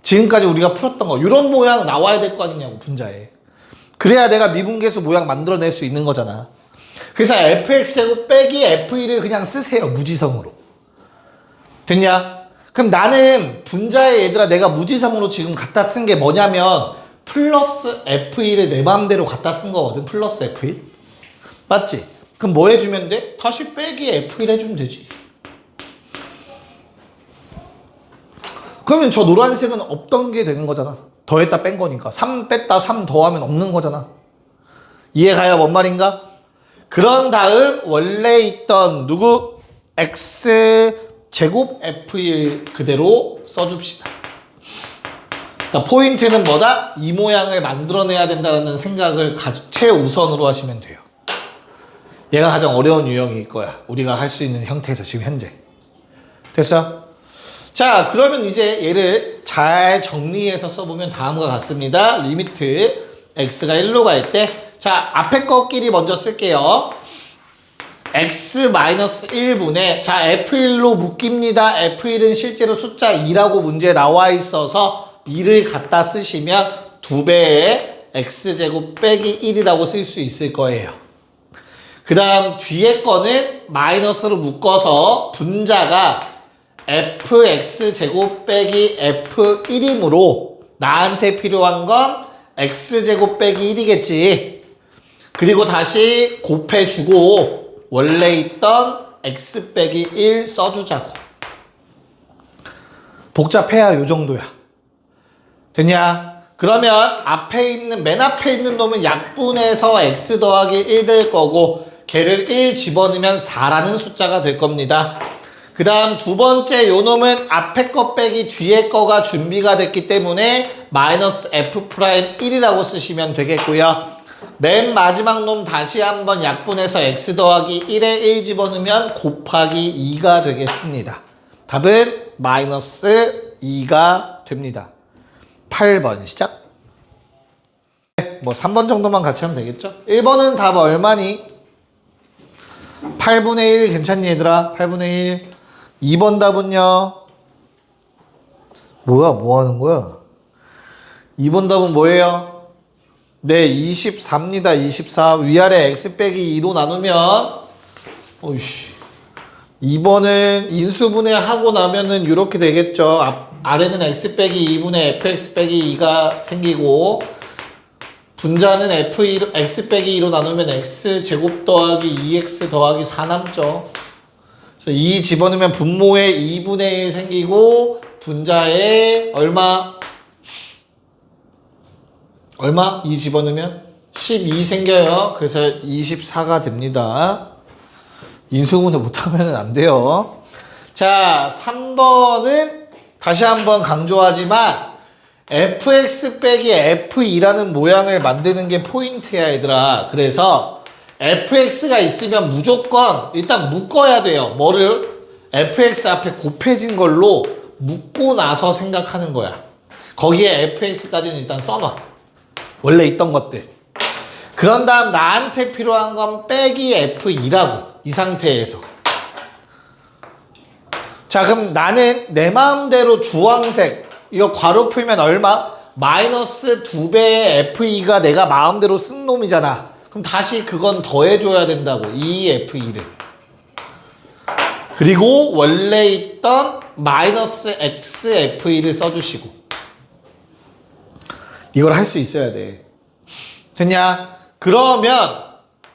지금까지 우리가 풀었던 거 이런 모양 나와야 될 거 아니냐고, 분자에. 그래야 내가 미분계수 모양 만들어낼 수 있는 거잖아. 그래서 fx제곱 빼기 f1을 그냥 쓰세요. 무지성으로. 됐냐? 그럼 나는 분자에 얘들아 내가 무지성으로 지금 갖다 쓴 게 뭐냐면 플러스 F1을 내 맘대로 갖다 쓴 거거든. 플러스 F1. 맞지? 그럼 뭐 해주면 돼? 다시 빼기 F1 해주면 되지. 그러면 저 노란색은 없던 게 되는 거잖아. 더했다 뺀 거니까. 3 뺐다 3 더하면 없는 거잖아. 이해가요? 뭔 말인가? 그런 다음 원래 있던 누구? X제곱 F1 그대로 써줍시다. 그러니까 포인트는 뭐다? 이 모양을 만들어내야 된다는 생각을 최우선으로 하시면 돼요. 얘가 가장 어려운 유형일 거야. 우리가 할 수 있는 형태에서 지금 현재. 됐어? 자, 그러면 이제 얘를 잘 정리해서 써보면 다음과 같습니다. 리미트 x가 1로 갈 때, 자, 앞에 거끼리 먼저 쓸게요. x-1분의, 자, f1로 묶입니다. f1은 실제로 숫자 2라고 문제에 나와 있어서 2를 갖다 쓰시면 2배의 x제곱 빼기 1이라고 쓸 수 있을 거예요. 그 다음 뒤에 거는 마이너스로 묶어서 분자가 fx제곱 빼기 f1이므로 나한테 필요한 건 x제곱 빼기 1이겠지. 그리고 다시 곱해주고 원래 있던 x 빼기 1 써주자고. 복잡해야 요 정도야. 됐냐? 그러면 앞에 있는 맨 앞에 있는 놈은 약분해서 x 더하기 1 될 거고 걔를 1 집어넣으면 4라는 숫자가 될 겁니다. 그 다음 두 번째 요 놈은 앞에 거 빼기 뒤에 거가 준비가 됐기 때문에 마이너스 f'1이라고 쓰시면 되겠고요. 맨 마지막 놈 다시 한번 약분해서 x 더하기 1에 1 집어넣으면 곱하기 2가 되겠습니다. 답은 마이너스 2가 됩니다. 8번 시작. 뭐 3번 정도만 같이 하면 되겠죠? 1번은 답 얼마니? 8분의 1 괜찮니 얘들아? 8분의 1. 2번 답은요? 뭐야? 뭐 하는 거야? 2번 답은 뭐예요? 네, 24입니다. 24. 위아래 x 빼기 2로 나누면 어이씨. 2번은 인수분해 하고 나면은 이렇게 되겠죠. 아래는 x 빼기 2분의 fx 빼기 2가 생기고 분자는 x 빼기 2로 나누면 x 제곱 더하기 2x 더하기 4 남죠. 그래서 2 집어넣으면 분모에 2분의 1 생기고 분자에 얼마? 2 집어넣으면 12 생겨요. 그래서 24가 됩니다. 인수분해 못하면 안 돼요. 자, 3번은 다시 한번 강조하지만 fx 빼기 f2라는 모양을 만드는 게 포인트야 얘들아. 그래서 fx가 있으면 무조건 일단 묶어야 돼요. 뭐를? fx 앞에 곱해진 걸로 묶고 나서 생각하는 거야. 거기에 fx까지는 일단 써놔. 원래 있던 것들. 그런 다음 나한테 필요한 건 빼기 f2라고. 이 상태에서. 자, 그럼 나는 내 마음대로 주황색 이거 괄호 풀면 얼마? 마이너스 2배의 f2가 내가 마음대로 쓴 놈이잖아. 그럼 다시 그건 더해줘야 된다고. 이 f2를. 그리고 원래 있던 마이너스 x f2를 써주시고. 이걸 할 수 있어야 돼. 됐냐? 그러면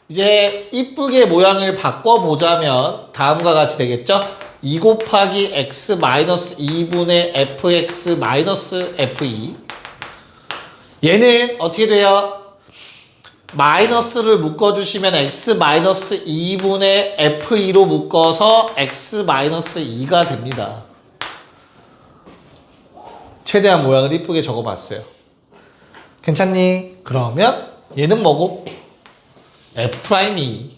이제 이쁘게 모양을 바꿔보자면 다음과 같이 되겠죠? 2 곱하기 x 마이너스 2분의 fx 마이너스 f2. 얘는 어떻게 돼요? 마이너스를 묶어주시면 x 마이너스 2분의 f2로 묶어서 x 마이너스 2가 됩니다. 최대한 모양을 이쁘게 적어봤어요. 괜찮니? 그러면 얘는 뭐고? f'2.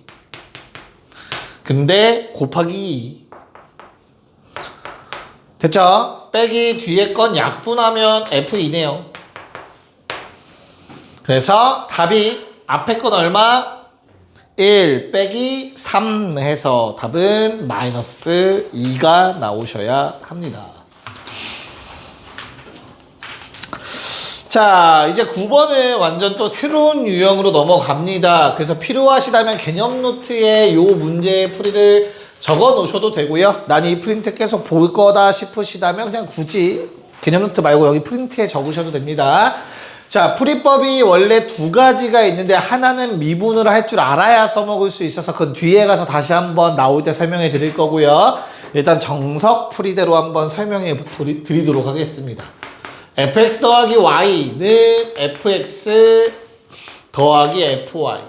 근데 곱하기 2. 됐죠? 빼기 뒤에 건 약분하면 f2네요. 그래서 답이 앞에 건 얼마? 1 빼기 3 해서 답은 마이너스 2가 나오셔야 합니다. 자, 이제 9번은 완전 또 새로운 유형으로 넘어갑니다. 그래서 필요하시다면 개념 노트에 요 문제의 풀이를 적어 놓으셔도 되고요. 난 이 프린트 계속 볼 거다 싶으시다면 그냥 굳이 개념 노트 말고 여기 프린트에 적으셔도 됩니다. 자, 풀이법이 원래 두 가지가 있는데 하나는 미분을 할 줄 알아야 써먹을 수 있어서 그건 뒤에 가서 다시 한번 나올 때 설명해 드릴 거고요. 일단 정석 풀이대로 한번 설명해 드리도록 하겠습니다. fx 더하기 y는 fx 더하기 fy.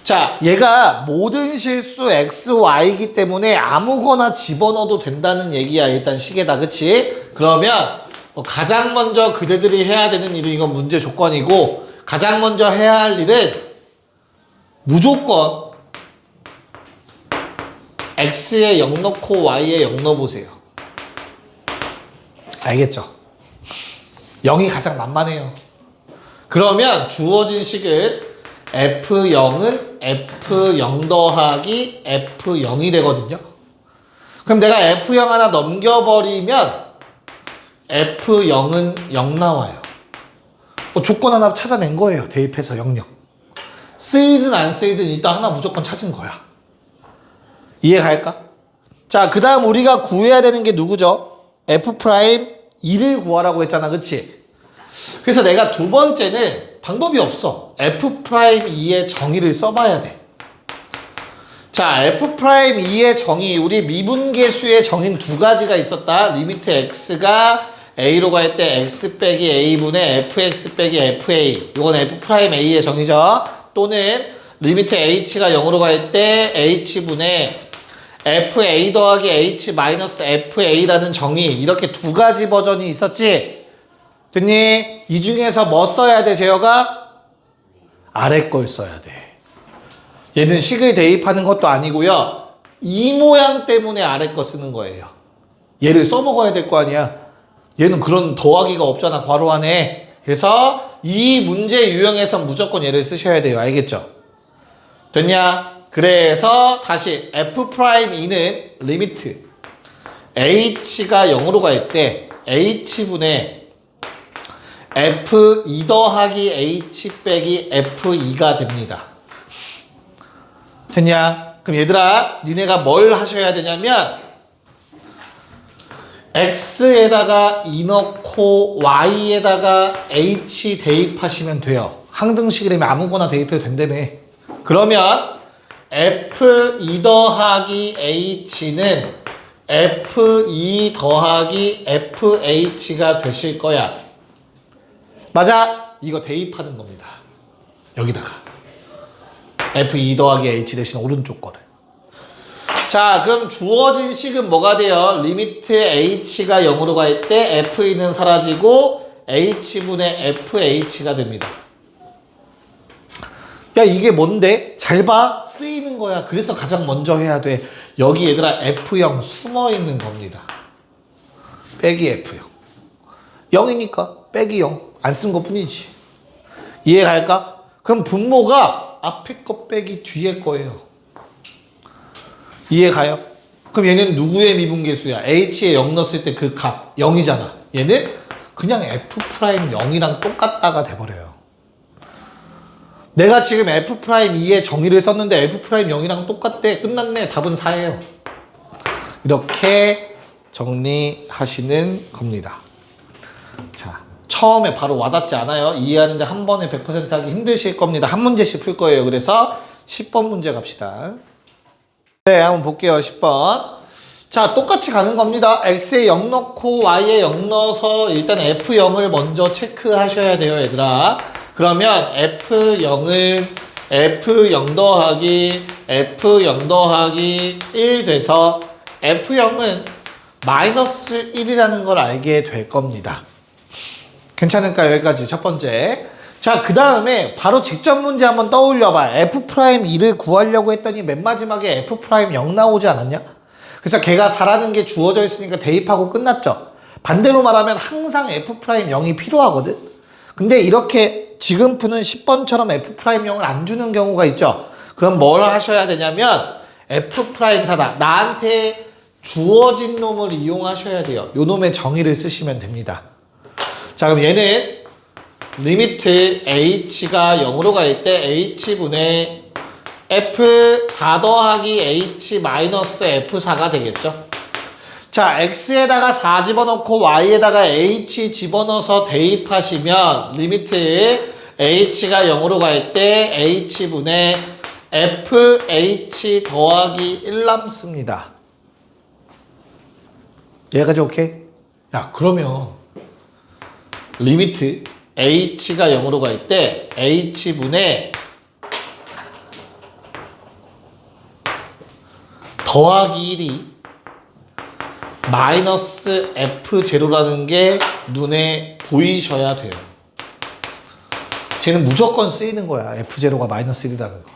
자, 얘가 모든 실수 x, y이기 때문에 아무거나 집어넣어도 된다는 얘기야. 일단 식에다, 그치? 그러면 가장 먼저 그대들이 해야 되는 일은 이건 문제 조건이고, 가장 먼저 해야 할 일은 무조건 x에 0 넣고 y에 0 넣어보세요. 알겠죠? 0이 가장 만만해요. 그러면 주어진 식은 f0은 f0 더하기 f0이 되거든요. 그럼 내가 f0 하나 넘겨버리면 f0은 0 나와요. 조건 하나 찾아낸 거예요. 대입해서 0, 0. 쓰이든 안 쓰이든 일단 하나 무조건 찾은 거야. 이해 갈까? 자, 그 다음 우리가 구해야 되는 게 누구죠? f'2를 구하라고 했잖아. 그치? 그래서 내가 두 번째는 방법이 없어. f'2의 정의를 써봐야 돼. 자, f'2의 정의, 우리 미분계수의 정의는 두 가지가 있었다. 리미트 x가 a로 갈 때 x 빼기 a분의 fx 빼기 fa. 이건 f'a의 정의죠. 또는 리미트 h가 0으로 갈 때 h분의 fa 더하기 h 마이너스 fa라는 정의. 이렇게 두 가지 버전이 있었지? 됐니? 이 중에서 뭐 써야 돼, 재혁아? 아래 걸 써야 돼. 얘는 식을 대입하는 것도 아니고요. 이 모양 때문에 아래 거 쓰는 거예요. 얘를 써먹어야 될 거 아니야. 얘는 그런 더하기가 없잖아, 괄호 안에. 그래서 이 문제 유형에서 무조건 얘를 쓰셔야 돼요. 알겠죠? 됐냐? 그래서 다시 f'2는 리미트 h가 0으로 갈 때 h분의 f2 더하기 h 빼기 f2가 됩니다. 됐냐? 그럼 얘들아, 니네가 뭘 하셔야 되냐면 x에다가 2 넣고 y에다가 h 대입하시면 돼요. 항등식이라면 아무거나 대입해도 된다며. 그러면 f2 더하기 h는 f2 더하기 fh가 되실 거야. 맞아? 이거 대입하는 겁니다. 여기다가 f2 더하기 h 대신 오른쪽 거를. 자, 그럼 주어진 식은 뭐가 돼요? 리미트 h가 0으로 갈 때 f는 사라지고 h분의 fh가 됩니다. 야, 이게 뭔데? 잘 봐. 쓰이는 거야. 그래서 가장 먼저 해야 돼. 여기 얘들아 f0 숨어 있는 겁니다. 빼기 f0. 0이니까 빼기 0. 안 쓴 것 뿐이지. 이해 갈까? 그럼 분모가 앞에 거 빼기 뒤에 거예요. 이해 가요? 그럼 얘는 누구의 미분계수야? h에 0 넣었을 때 그 값 0이잖아. 얘는 그냥 f'0이랑 똑같다가 돼버려요. 내가 지금 f'2의 정의를 썼는데 f'0이랑 똑같대. 끝났네. 답은 4예요. 이렇게 정리하시는 겁니다. 자, 처음에 바로 와닿지 않아요. 이해하는데 한 번에 100% 하기 힘드실 겁니다. 한 문제씩 풀 거예요. 그래서 10번 문제 갑시다. 네, 한번 볼게요. 10번. 자, 똑같이 가는 겁니다. x에 0 넣고 y에 0 넣어서 일단 f0을 먼저 체크하셔야 돼요, 얘들아. 그러면 f0은 f0 더하기 f0 더하기 1 돼서 f0은 마이너스 1이라는 걸 알게 될 겁니다. 괜찮을까요? 여기까지 첫 번째. 자, 그 다음에 바로 직접 문제 한번 떠올려봐. f'2를 구하려고 했더니 맨 마지막에 f'0 나오지 않았냐? 그래서 걔가 4라는 게 주어져 있으니까 대입하고 끝났죠. 반대로 말하면 항상 f'0이 필요하거든. 근데 이렇게 지금 푸는 10번처럼 f'0을 안 주는 경우가 있죠. 그럼 뭘 하셔야 되냐면 f'4다. 나한테 주어진 놈을 이용하셔야 돼요. 요 놈의 정의를 쓰시면 됩니다. 자, 그럼 얘는 리미트 h가 0으로 갈 때 h분의 f4 더하기 h 마이너스 f4가 되겠죠. 자, x에다가 4 집어넣고 y에다가 h 집어넣어서 대입하시면 리미트 h가 0으로 갈 때 h분의 fh 더하기 1 남습니다. 여기까지 오케이? 야, 그러면 리미트 h가 0으로 갈 때 h분의 더하기 1이 마이너스 f0라는 게 눈에 보이셔야 돼요. 쟤는 무조건 쓰이는 거야. f0가 마이너스 1이라는 거.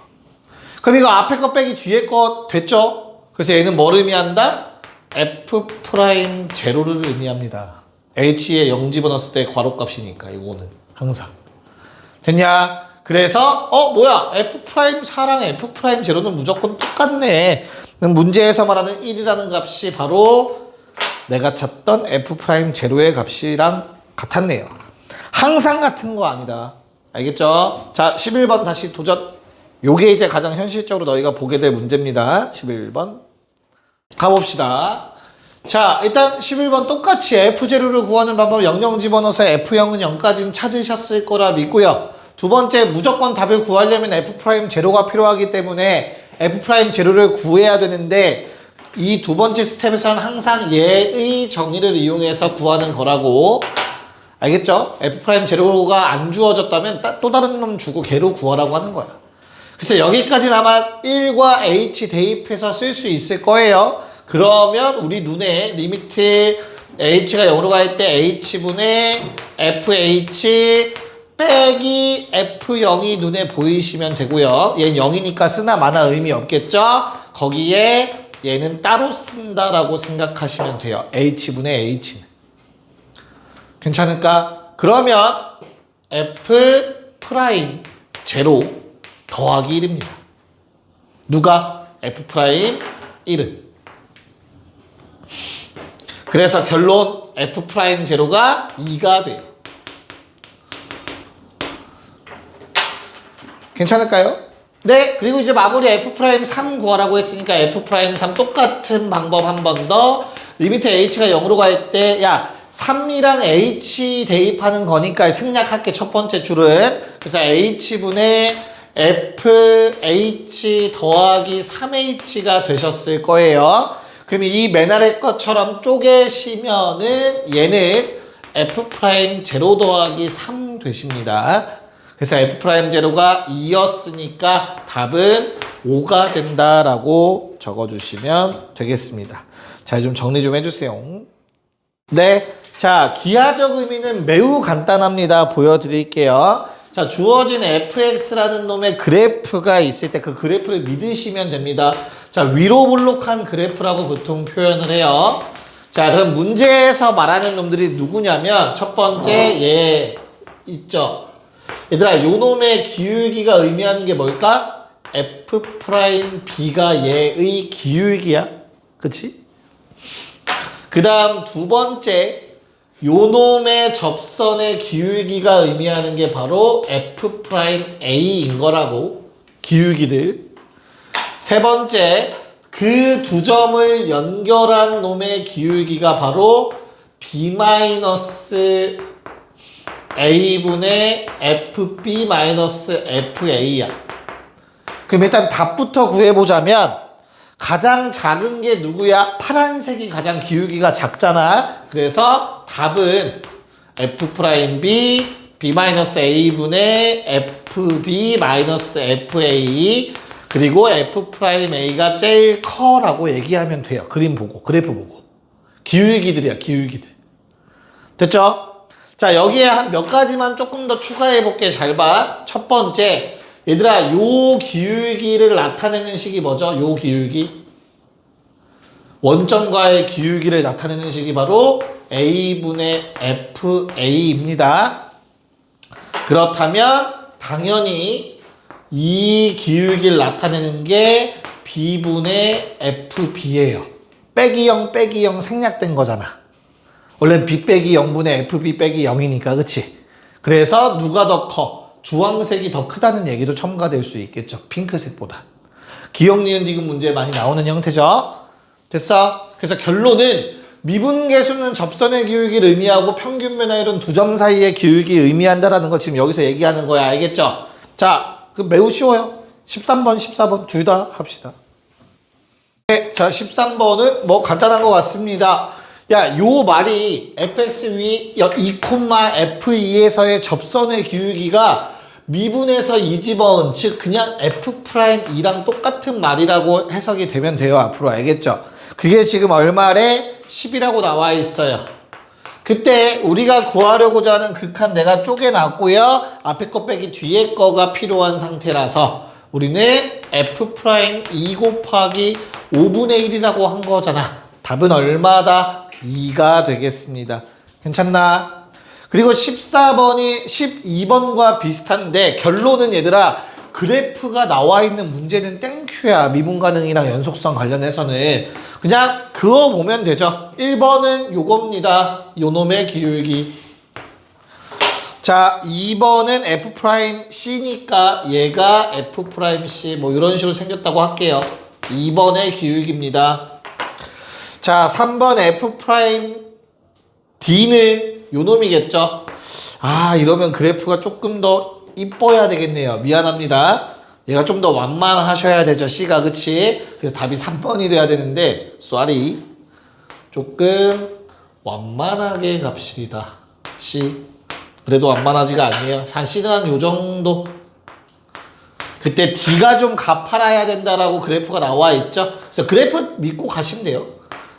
그럼 이거 앞에 거 빼기 뒤에 거 됐죠? 그래서 얘는 뭘 의미한다? f'0를 의미합니다. h에 0 집어넣었을 때 괄호값이니까 이거는 항상. 됐냐? 그래서 뭐야? f'4랑 f'0는 무조건 똑같네. 문제에서 말하는 1이라는 값이 바로 내가 찾던 f'0의 값이랑 같았네요. 항상 같은 거 아니다. 알겠죠? 자, 11번 다시 도전. 요게 이제 가장 현실적으로 너희가 보게 될 문제입니다. 11번. 가봅시다. 자, 일단 11번 똑같이 f0를 구하는 방법 00 집어넣어서 f0은 0까지는 찾으셨을 거라 믿고요. 두 번째, 무조건 답을 구하려면 f'0가 필요하기 때문에 f'0를 구해야 되는데 이 두 번째 스텝에서는 항상 얘의 정의를 이용해서 구하는 거라고. 알겠죠? f'0가 안 주어졌다면 또 다른 놈 주고 걔로 구하라고 하는 거야. 그래서 여기까지는 아마 1과 h 대입해서 쓸 수 있을 거예요. 그러면 우리 눈에 리미트 h가 0으로 갈 때 h분의 fh 빼기 f0이 눈에 보이시면 되고요. 얘는 0이니까 쓰나 마나 의미 없겠죠? 거기에 얘는 따로 쓴다라고 생각하시면 돼요. h분의 h는. 괜찮을까? 그러면 f'0 더하기 1입니다. 누가? f'1은. 그래서 결론 f'0가 2가 돼요. 괜찮을까요? 네, 그리고 이제 마무리 f'3 구하라고 했으니까 f'3 똑같은 방법 한 번 더. 리미트 h가 0으로 갈 때, 야, 3이랑 h 대입하는 거니까 생략할게, 첫 번째 줄은. 그래서 h분의 fh 더하기 3h가 되셨을 거예요. 그럼 이 맨 아래 것처럼 쪼개시면은 얘는 f'0 더하기 3 되십니다. 그래서 f'0가 2였으니까 답은 5가 된다라고 적어주시면 되겠습니다. 자, 좀 정리 좀 해주세요. 네. 자, 기하적 의미는 매우 간단합니다. 보여드릴게요. 자, 주어진 fx라는 놈의 그래프가 있을 때 그 그래프를 믿으시면 됩니다. 자, 위로 볼록한 그래프라고 보통 표현을 해요. 자, 그럼 문제에서 말하는 놈들이 누구냐면 첫 번째 얘 있죠. 얘들아, 요 놈의 기울기가 의미하는 게 뭘까? f'b가 얘의 기울기야. 그치? 그 다음 두 번째, 요 놈의 접선의 기울기가 의미하는 게 바로 f'a인 거라고. 기울기들. 세 번째, 그 두 점을 연결한 놈의 기울기가 바로 b-a분의 fb-fa야. 그럼 일단 답부터 구해보자면 가장 작은 게 누구야? 파란색이 가장 기울기가 작잖아. 그래서 답은 f'b b-a분의 fb-fa 그리고 f'a가 제일 커라고 얘기하면 돼요. 그림 보고, 그래프 보고. 기울기들이야, 기울기들. 됐죠? 자, 여기에 한 몇 가지만 조금 더 추가해 볼게. 잘 봐. 첫 번째, 얘들아, 요 기울기를 나타내는 식이 뭐죠? 요 기울기. 원점과의 기울기를 나타내는 식이 바로 a분의 fa입니다. 그렇다면 당연히 이 기울기를 나타내는 게 b분의 fb예요. 빼기 0 빼기 0 생략된 거잖아. 원래는 b 빼기 0분의 fb 빼기 0이니까, 그치? 그래서 누가 더 커? 주황색이 더 크다는 얘기도 첨가될 수 있겠죠. 핑크색보다. 기억, 니은, 디귿 문제에 많이 나오는 형태죠. 됐어? 그래서 결론은 미분계수는 접선의 기울기를 의미하고 평균 변화율은 두 점 사이의 기울기 의미한다라는 거 지금 여기서 얘기하는 거야. 알겠죠? 자, 그 매우 쉬워요. 13번, 14번 둘 다 합시다. 네, 자, 13번은 뭐 간단한 것 같습니다. 야, 요 말이 fx 위 2,f2에서의 접선의 기울기가 미분에서 이집어은 즉 그냥 f'2랑 똑같은 말이라고 해석이 되면 돼요. 앞으로 알겠죠? 그게 지금 얼마래? 10이라고 나와 있어요. 그때 우리가 구하려고자 하는 극한 내가 쪼개놨고요. 앞에 거 빼기 뒤에 거가 필요한 상태라서 우리는 f'2 곱하기 5분의 1이라고 한 거잖아. 답은 얼마다? 2가 되겠습니다. 괜찮나? 그리고 14번이 12번과 비슷한데 결론은 얘들아 그래프가 나와 있는 문제는 땡큐야. 미분 가능이랑 연속성 관련해서는 그냥 그거 보면 되죠. 1번은 요겁니다. 요놈의 기울기. 자, 2번은 F'C니까 얘가 F'C 뭐 이런 식으로 생겼다고 할게요. 2번의 기울기입니다. 자, 3번 F'D는 요놈이겠죠. 아, 이러면 그래프가 조금 더 이뻐야 되겠네요. 미안합니다. 얘가 좀 더 완만하셔야 되죠. C가 그치? 그래서 답이 3번이 돼야 되는데 쏘리 조금 완만하게 갑시다. C 그래도 완만하지가 않네요. 한 C는 한 요정도. 그때 D가 좀 가팔아야 된다라고 그래프가 나와 있죠. 그래서 그래프 믿고 가시면 돼요.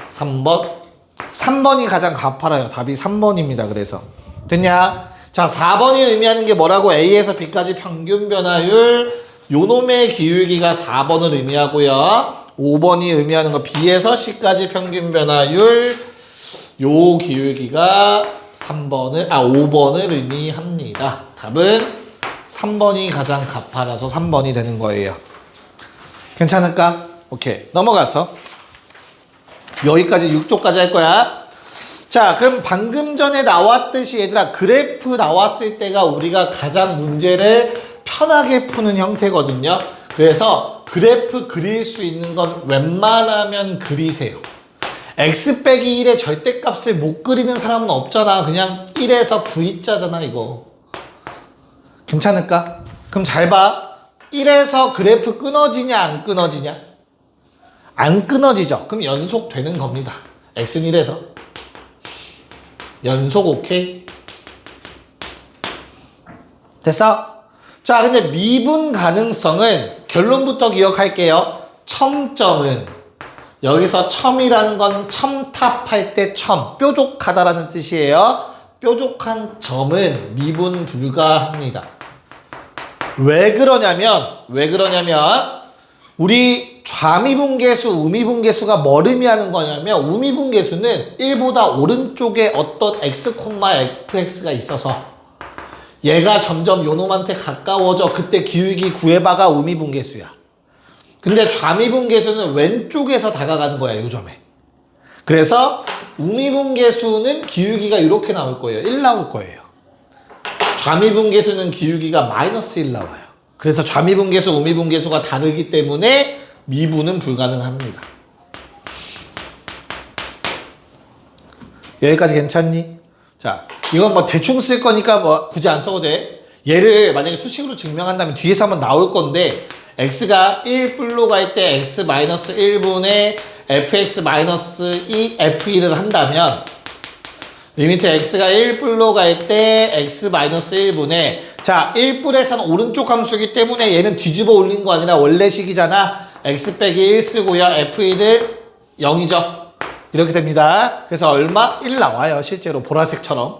3번이 가장 가팔아요. 답이 3번입니다. 그래서 됐냐? 자, 4번이 의미하는 게 뭐라고? A에서 B까지 평균 변화율 요놈의 기울기가 4번을 의미하고요. 5번이 의미하는 거 B에서 C까지 평균 변화율 요 기울기가 5번을 의미합니다. 답은 3번이 가장 가파라서 3번이 되는 거예요. 괜찮을까? 오케이. 넘어가서 여기까지 6조까지 할 거야. 자, 그럼 방금 전에 나왔듯이 얘들아 그래프 나왔을 때가 우리가 가장 문제를 편하게 푸는 형태거든요. 그래서 그래프 그릴 수 있는 건 웬만하면 그리세요. x 빼기 1의 절대값을 못 그리는 사람은 없잖아. 그냥 1에서 V자잖아 이거. 괜찮을까? 그럼 잘 봐. 1에서 그래프 끊어지냐 안 끊어지냐? 안 끊어지죠. 그럼 연속되는 겁니다. x는 1에서 연속 오케이? 됐어? 자, 근데 미분 가능성은 결론부터 기억할게요. 첨점은 여기서 첨이라는 건 첨탑할 때 첨, 뾰족하다라는 뜻이에요. 뾰족한 점은 미분 불가합니다. 왜 그러냐면 우리 좌미분계수, 우미분계수가 뭘 의미하는 거냐면 우미분계수는 1보다 오른쪽에 어떤 x, fx가 있어서 얘가 점점 요놈한테 가까워져. 그때 기울기 구해봐가 우미분계수야. 근데 좌미분계수는 왼쪽에서 다가가는 거야, 요 점에. 그래서 우미분계수는 기울기가 이렇게 나올 거예요. 1 나올 거예요. 좌미분계수는 기울기가 마이너스 1 나와요. 그래서 좌미분계수, 우미분계수가 다르기 때문에 미분은 불가능합니다. 여기까지 괜찮니? 자, 이건 뭐 대충 쓸 거니까 뭐 굳이 안 써도 돼. 얘를 만약에 수식으로 증명한다면 뒤에서 한번 나올 건데 x가 1불로 갈 때 x-1분의 fx-2 f1을 한다면 리미트 x가 1불로 갈 때 x-1분의 자 1불에서는 오른쪽 함수이기 때문에 얘는 뒤집어 올린 거 아니라 원래식이잖아. x 빼기 1 쓰고요. f1은 0이죠. 이렇게 됩니다. 그래서 얼마? 1 나와요. 실제로 보라색처럼.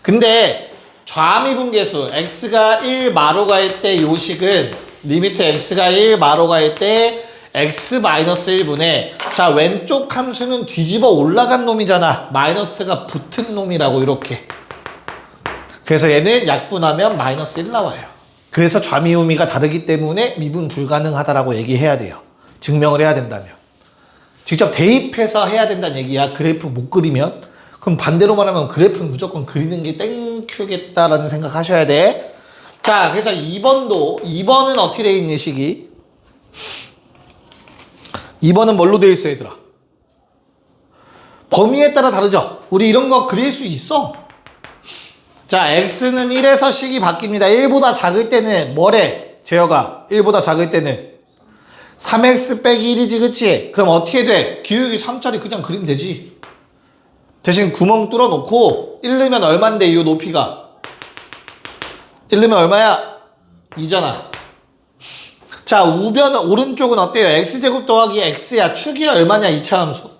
근데 좌미분계수 x가 1 마로 갈 때 요 식은 리미트 x가 1 마로 갈 때 x-1분의 자 왼쪽 함수는 뒤집어 올라간 놈이잖아. 마이너스가 붙은 놈이라고 이렇게. 그래서 얘는 약분하면 마이너스 1 나와요. 그래서 좌미우미가 다르기 때문에 미분 불가능하다라고 얘기해야 돼요. 증명을 해야 된다면. 직접 대입해서 해야 된다는 얘기야. 그래프 못 그리면. 그럼 반대로 말하면 그래프는 무조건 그리는 게 땡큐겠다라는 생각 하셔야 돼. 자, 그래서 2번은 어떻게 돼 있니, 식이? 2번은 뭘로 돼 있어, 얘들아? 범위에 따라 다르죠? 우리 이런 거 그릴 수 있어. 자, x는 1에서 식이 바뀝니다. 1보다 작을 때는 뭐래? 제어가 1보다 작을 때는 3x 빼기 1이지, 그치? 그럼 어떻게 돼? 기울기 3짜리 그냥 그리면 되지. 대신 구멍 뚫어 놓고 1 넣으면 얼만데, 이 높이가? 1 넣으면 얼마야? 2잖아. 자, 우변은 오른쪽은 어때요? x제곱 더하기 x야. 축이 얼마냐? 2차 함수.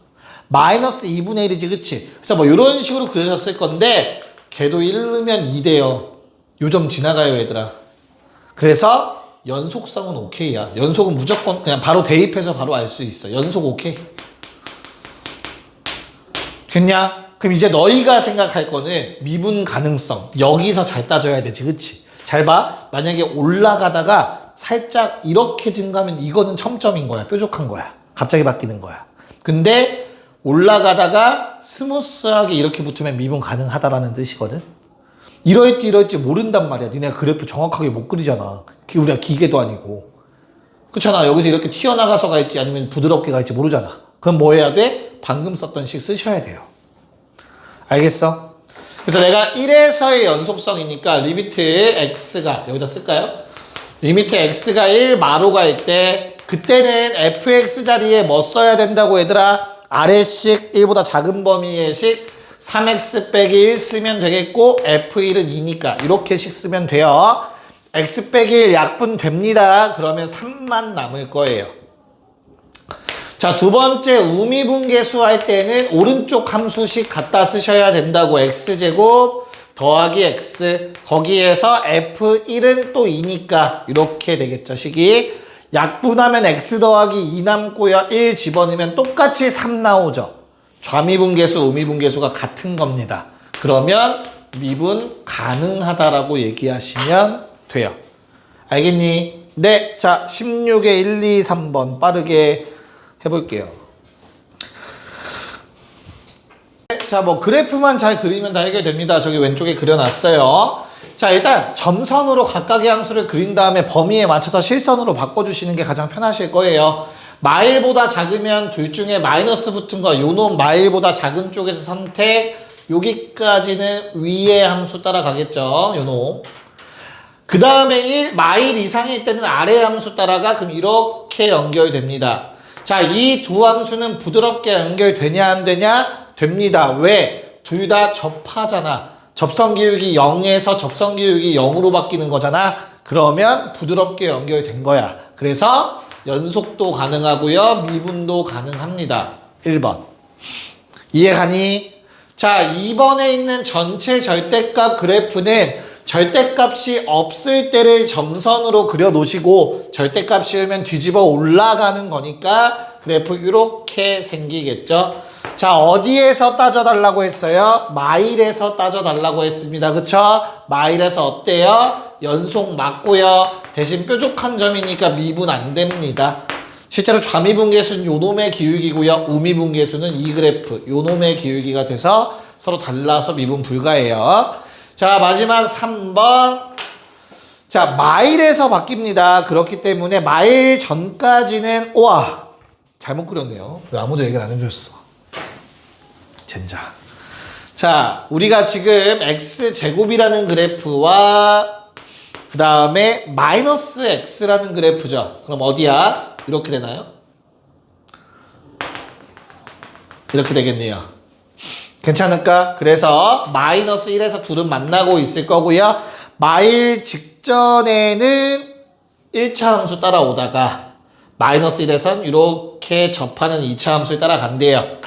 마이너스 2분의 1이지, 그치? 그래서 뭐 이런 식으로 그려졌을 건데 걔도 1 넣으면 2 돼요. 요 점 지나가요, 얘들아. 그래서 연속성은 오케이야. 연속은 무조건 그냥 바로 대입해서 바로 알 수 있어. 연속 오케이. 됐냐? 그럼 이제 너희가 생각할 거는 미분 가능성. 여기서 잘 따져야 되지, 그치? 잘 봐. 만약에 올라가다가 살짝 이렇게 증가하면 이거는 첨점인 거야. 뾰족한 거야. 갑자기 바뀌는 거야. 근데 올라가다가 스무스하게 이렇게 붙으면 미분 가능하다라는 뜻이거든. 이럴지 모른단 말이야. 니네가 그래프 정확하게 못 그리잖아. 우리가 기계도 아니고. 그렇잖아. 여기서 이렇게 튀어나가서 갈지 아니면 부드럽게 갈지 모르잖아. 그럼 뭐 해야 돼? 방금 썼던 식 쓰셔야 돼요. 알겠어? 그래서 내가 1에서의 연속성이니까 리미트 x가 여기다 쓸까요? 리미트 x가 1 마로 갈 때 그때는 fx 자리에 뭐 써야 된다고 얘들아? 아래식 1보다 작은 범위의 식 3x 빼기 1 쓰면 되겠고 f1은 2니까 이렇게 식 쓰면 돼요. x 빼기 1 약분 됩니다. 그러면 3만 남을 거예요. 자, 두 번째 우미분계수 할 때는 오른쪽 함수식 갖다 쓰셔야 된다고. x제곱 더하기 x 거기에서 f1은 또 2니까 이렇게 되겠죠. 식이 약분하면 x 더하기 2 남고요. 1 집어넣으면 똑같이 3 나오죠. 좌미분계수 우미분계수가 같은 겁니다. 그러면 미분 가능하다라고 얘기하시면 돼요. 알겠니? 네. 자, 16에 1, 2, 3번 빠르게 해볼게요. 자, 뭐 그래프만 잘 그리면 다 해결됩니다. 저기 왼쪽에 그려놨어요. 자, 일단 점선으로 각각의 함수를 그린 다음에 범위에 맞춰서 실선으로 바꿔주시는 게 가장 편하실 거예요. 마일보다 작으면 둘 중에 마이너스 붙은 거 요놈 마일보다 작은 쪽에서 선택. 여기까지는 위의 함수 따라가겠죠. 요놈. 그 다음에 마일 이상일 때는 아래 함수 따라가. 그럼 이렇게 연결됩니다. 자, 이 두 함수는 부드럽게 연결되냐 안 되냐? 됩니다. 왜? 둘 다 접하잖아. 접선기울기 0에서 접선기울기 0으로 바뀌는 거잖아. 그러면 부드럽게 연결된 거야. 그래서 연속도 가능하고요. 미분도 가능합니다. 1번. 이해가니? 자, 2번에 있는 전체 절대값 그래프는 절대값이 없을 때를 점선으로 그려놓으시고 절대값 씌우면 뒤집어 올라가는 거니까 그래프 이렇게 생기겠죠. 자, 어디에서 따져달라고 했어요? 마일에서 따져달라고 했습니다. 그쵸? 마일에서 어때요? 연속 맞고요. 대신 뾰족한 점이니까 미분 안 됩니다. 실제로 좌미분계수는 요놈의 기울기고요. 우미분계수는 이 그래프 요놈의 기울기가 돼서 서로 달라서 미분 불가해요. 자, 마지막 3번. 자, 마일에서 바뀝니다. 그렇기 때문에 마일 전까지는 우와 잘못 그렸네요. 왜 아무도 얘기를 안 해줬어. 젠장. 자, 우리가 지금 x제곱이라는 그래프와 그 다음에 마이너스 x라는 그래프죠. 그럼 어디야? 이렇게 되나요? 이렇게 되겠네요. 괜찮을까? 그래서 마이너스 1에서 둘은 만나고 있을 거고요. 마일 직전에는 1차 함수 따라오다가 마이너스 1에선 이렇게 접하는 2차 함수를 따라간대요.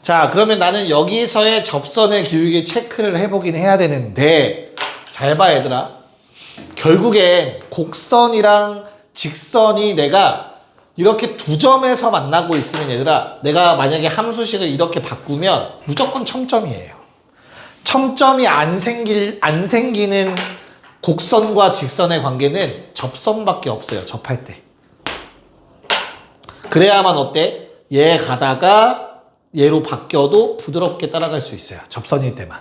자, 그러면 나는 여기서의 접선의 기울기 체크를 해보긴 해야 되는데 잘 봐, 얘들아. 결국엔 곡선이랑 직선이 내가 이렇게 두 점에서 만나고 있으면 얘들아, 내가 만약에 함수식을 이렇게 바꾸면 무조건 첨점이에요. 첨점이 안 생기는 곡선과 직선의 관계는 접선밖에 없어요. 접할 때. 그래야만 어때? 얘 가다가 얘로 바뀌어도 부드럽게 따라갈 수 있어요. 접선일 때만.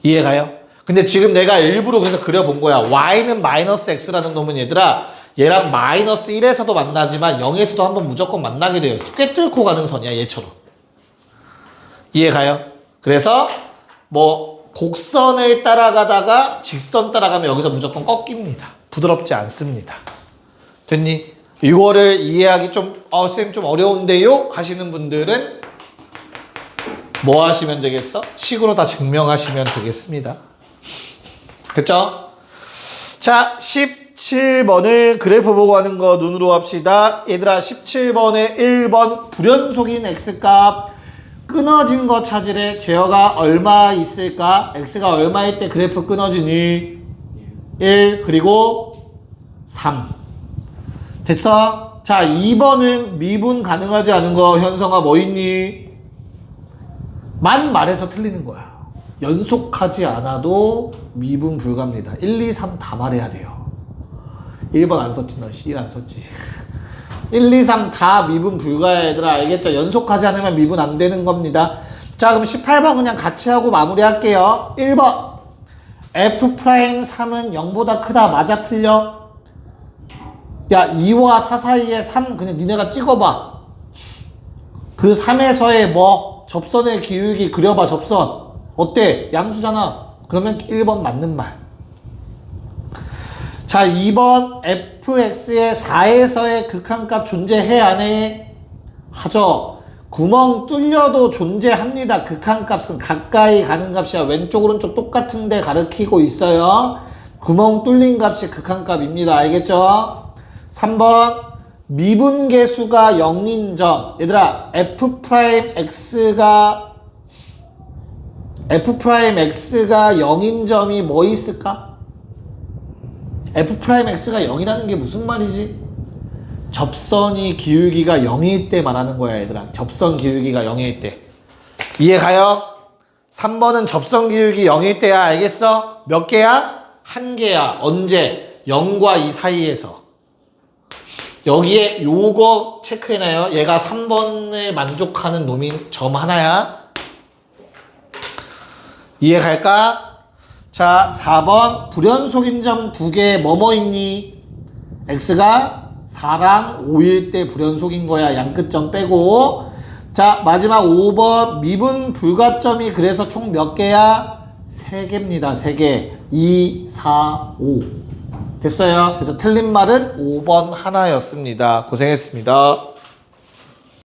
이해가요? 근데 지금 내가 일부러 그래서 그려본 거야. y는 마이너스 x라는 놈은 얘들아, 얘랑 마이너스 1에서도 만나지만 0에서도 한번 무조건 만나게 돼요. 꽤 뚫고 가는 선이야, 얘처럼. 이해가요? 그래서 뭐 곡선을 따라가다가 직선 따라가면 여기서 무조건 꺾입니다. 부드럽지 않습니다. 됐니? 이거를 이해하기 좀 선생님 좀 어려운데요? 하시는 분들은 뭐 하시면 되겠어? 식으로 다 증명하시면 되겠습니다. 됐죠? 자, 17번을 그래프 보고 하는 거 눈으로 합시다. 얘들아, 17번에 1번 불연속인 x값 끊어진 거 찾으래. 제어가 얼마 있을까? x가 얼마일 때 그래프 끊어지니? 1 그리고 3. 됐어? 자, 2번은 미분 가능하지 않은 거. 현성아 뭐 있니? 만 말해서 틀리는 거야. 연속하지 않아도 미분 불가입니다. 1, 2, 3 다 말해야 돼요. 1번 안 썼지, 너 1 안 썼지. 1, 2, 3 다 미분 불가야, 얘들아. 알겠죠? 연속하지 않으면 미분 안 되는 겁니다. 자, 그럼 18번 그냥 같이 하고 마무리할게요. 1번 F'3은 0보다 크다. 맞아, 틀려? 야, 2와 4 사이에 3 그냥 니네가 찍어봐. 그 3에서의 뭐 접선의 기울기 그려봐. 접선 어때? 양수잖아. 그러면 1번 맞는 말. 자, 2번 fx의 4에서의 극한값 존재해 안 해? 하죠. 구멍 뚫려도 존재합니다. 극한값은 가까이 가는 값이야. 왼쪽 오른쪽 똑같은데 가리키고 있어요. 구멍 뚫린 값이 극한값입니다. 알겠죠? 3번 미분계수가 0인 점. 얘들아, f'x가 0인 점이 뭐 있을까? f'x가 0이라는 게 무슨 말이지? 접선이 기울기가 0일 때 말하는 거야, 얘들아. 접선 기울기가 0일 때. 이해가요? 3번은 접선 기울기 0일 때야. 알겠어? 몇 개야? 한 개야. 언제? 0과 2 사이에서. 여기에 요거 체크해놔요. 얘가 3번을 만족하는 놈인 점 하나야. 이해갈까? 자, 4번 불연속인 점 2개 뭐뭐 있니? x가 4랑 5일 때 불연속인 거야. 양끝점 빼고. 자, 마지막 5번 미분 불가점이 그래서 총 몇 개야? 3개입니다. 3개. 2, 4, 5. 됐어요? 그래서 틀린 말은 5번 하나였습니다. 고생했습니다.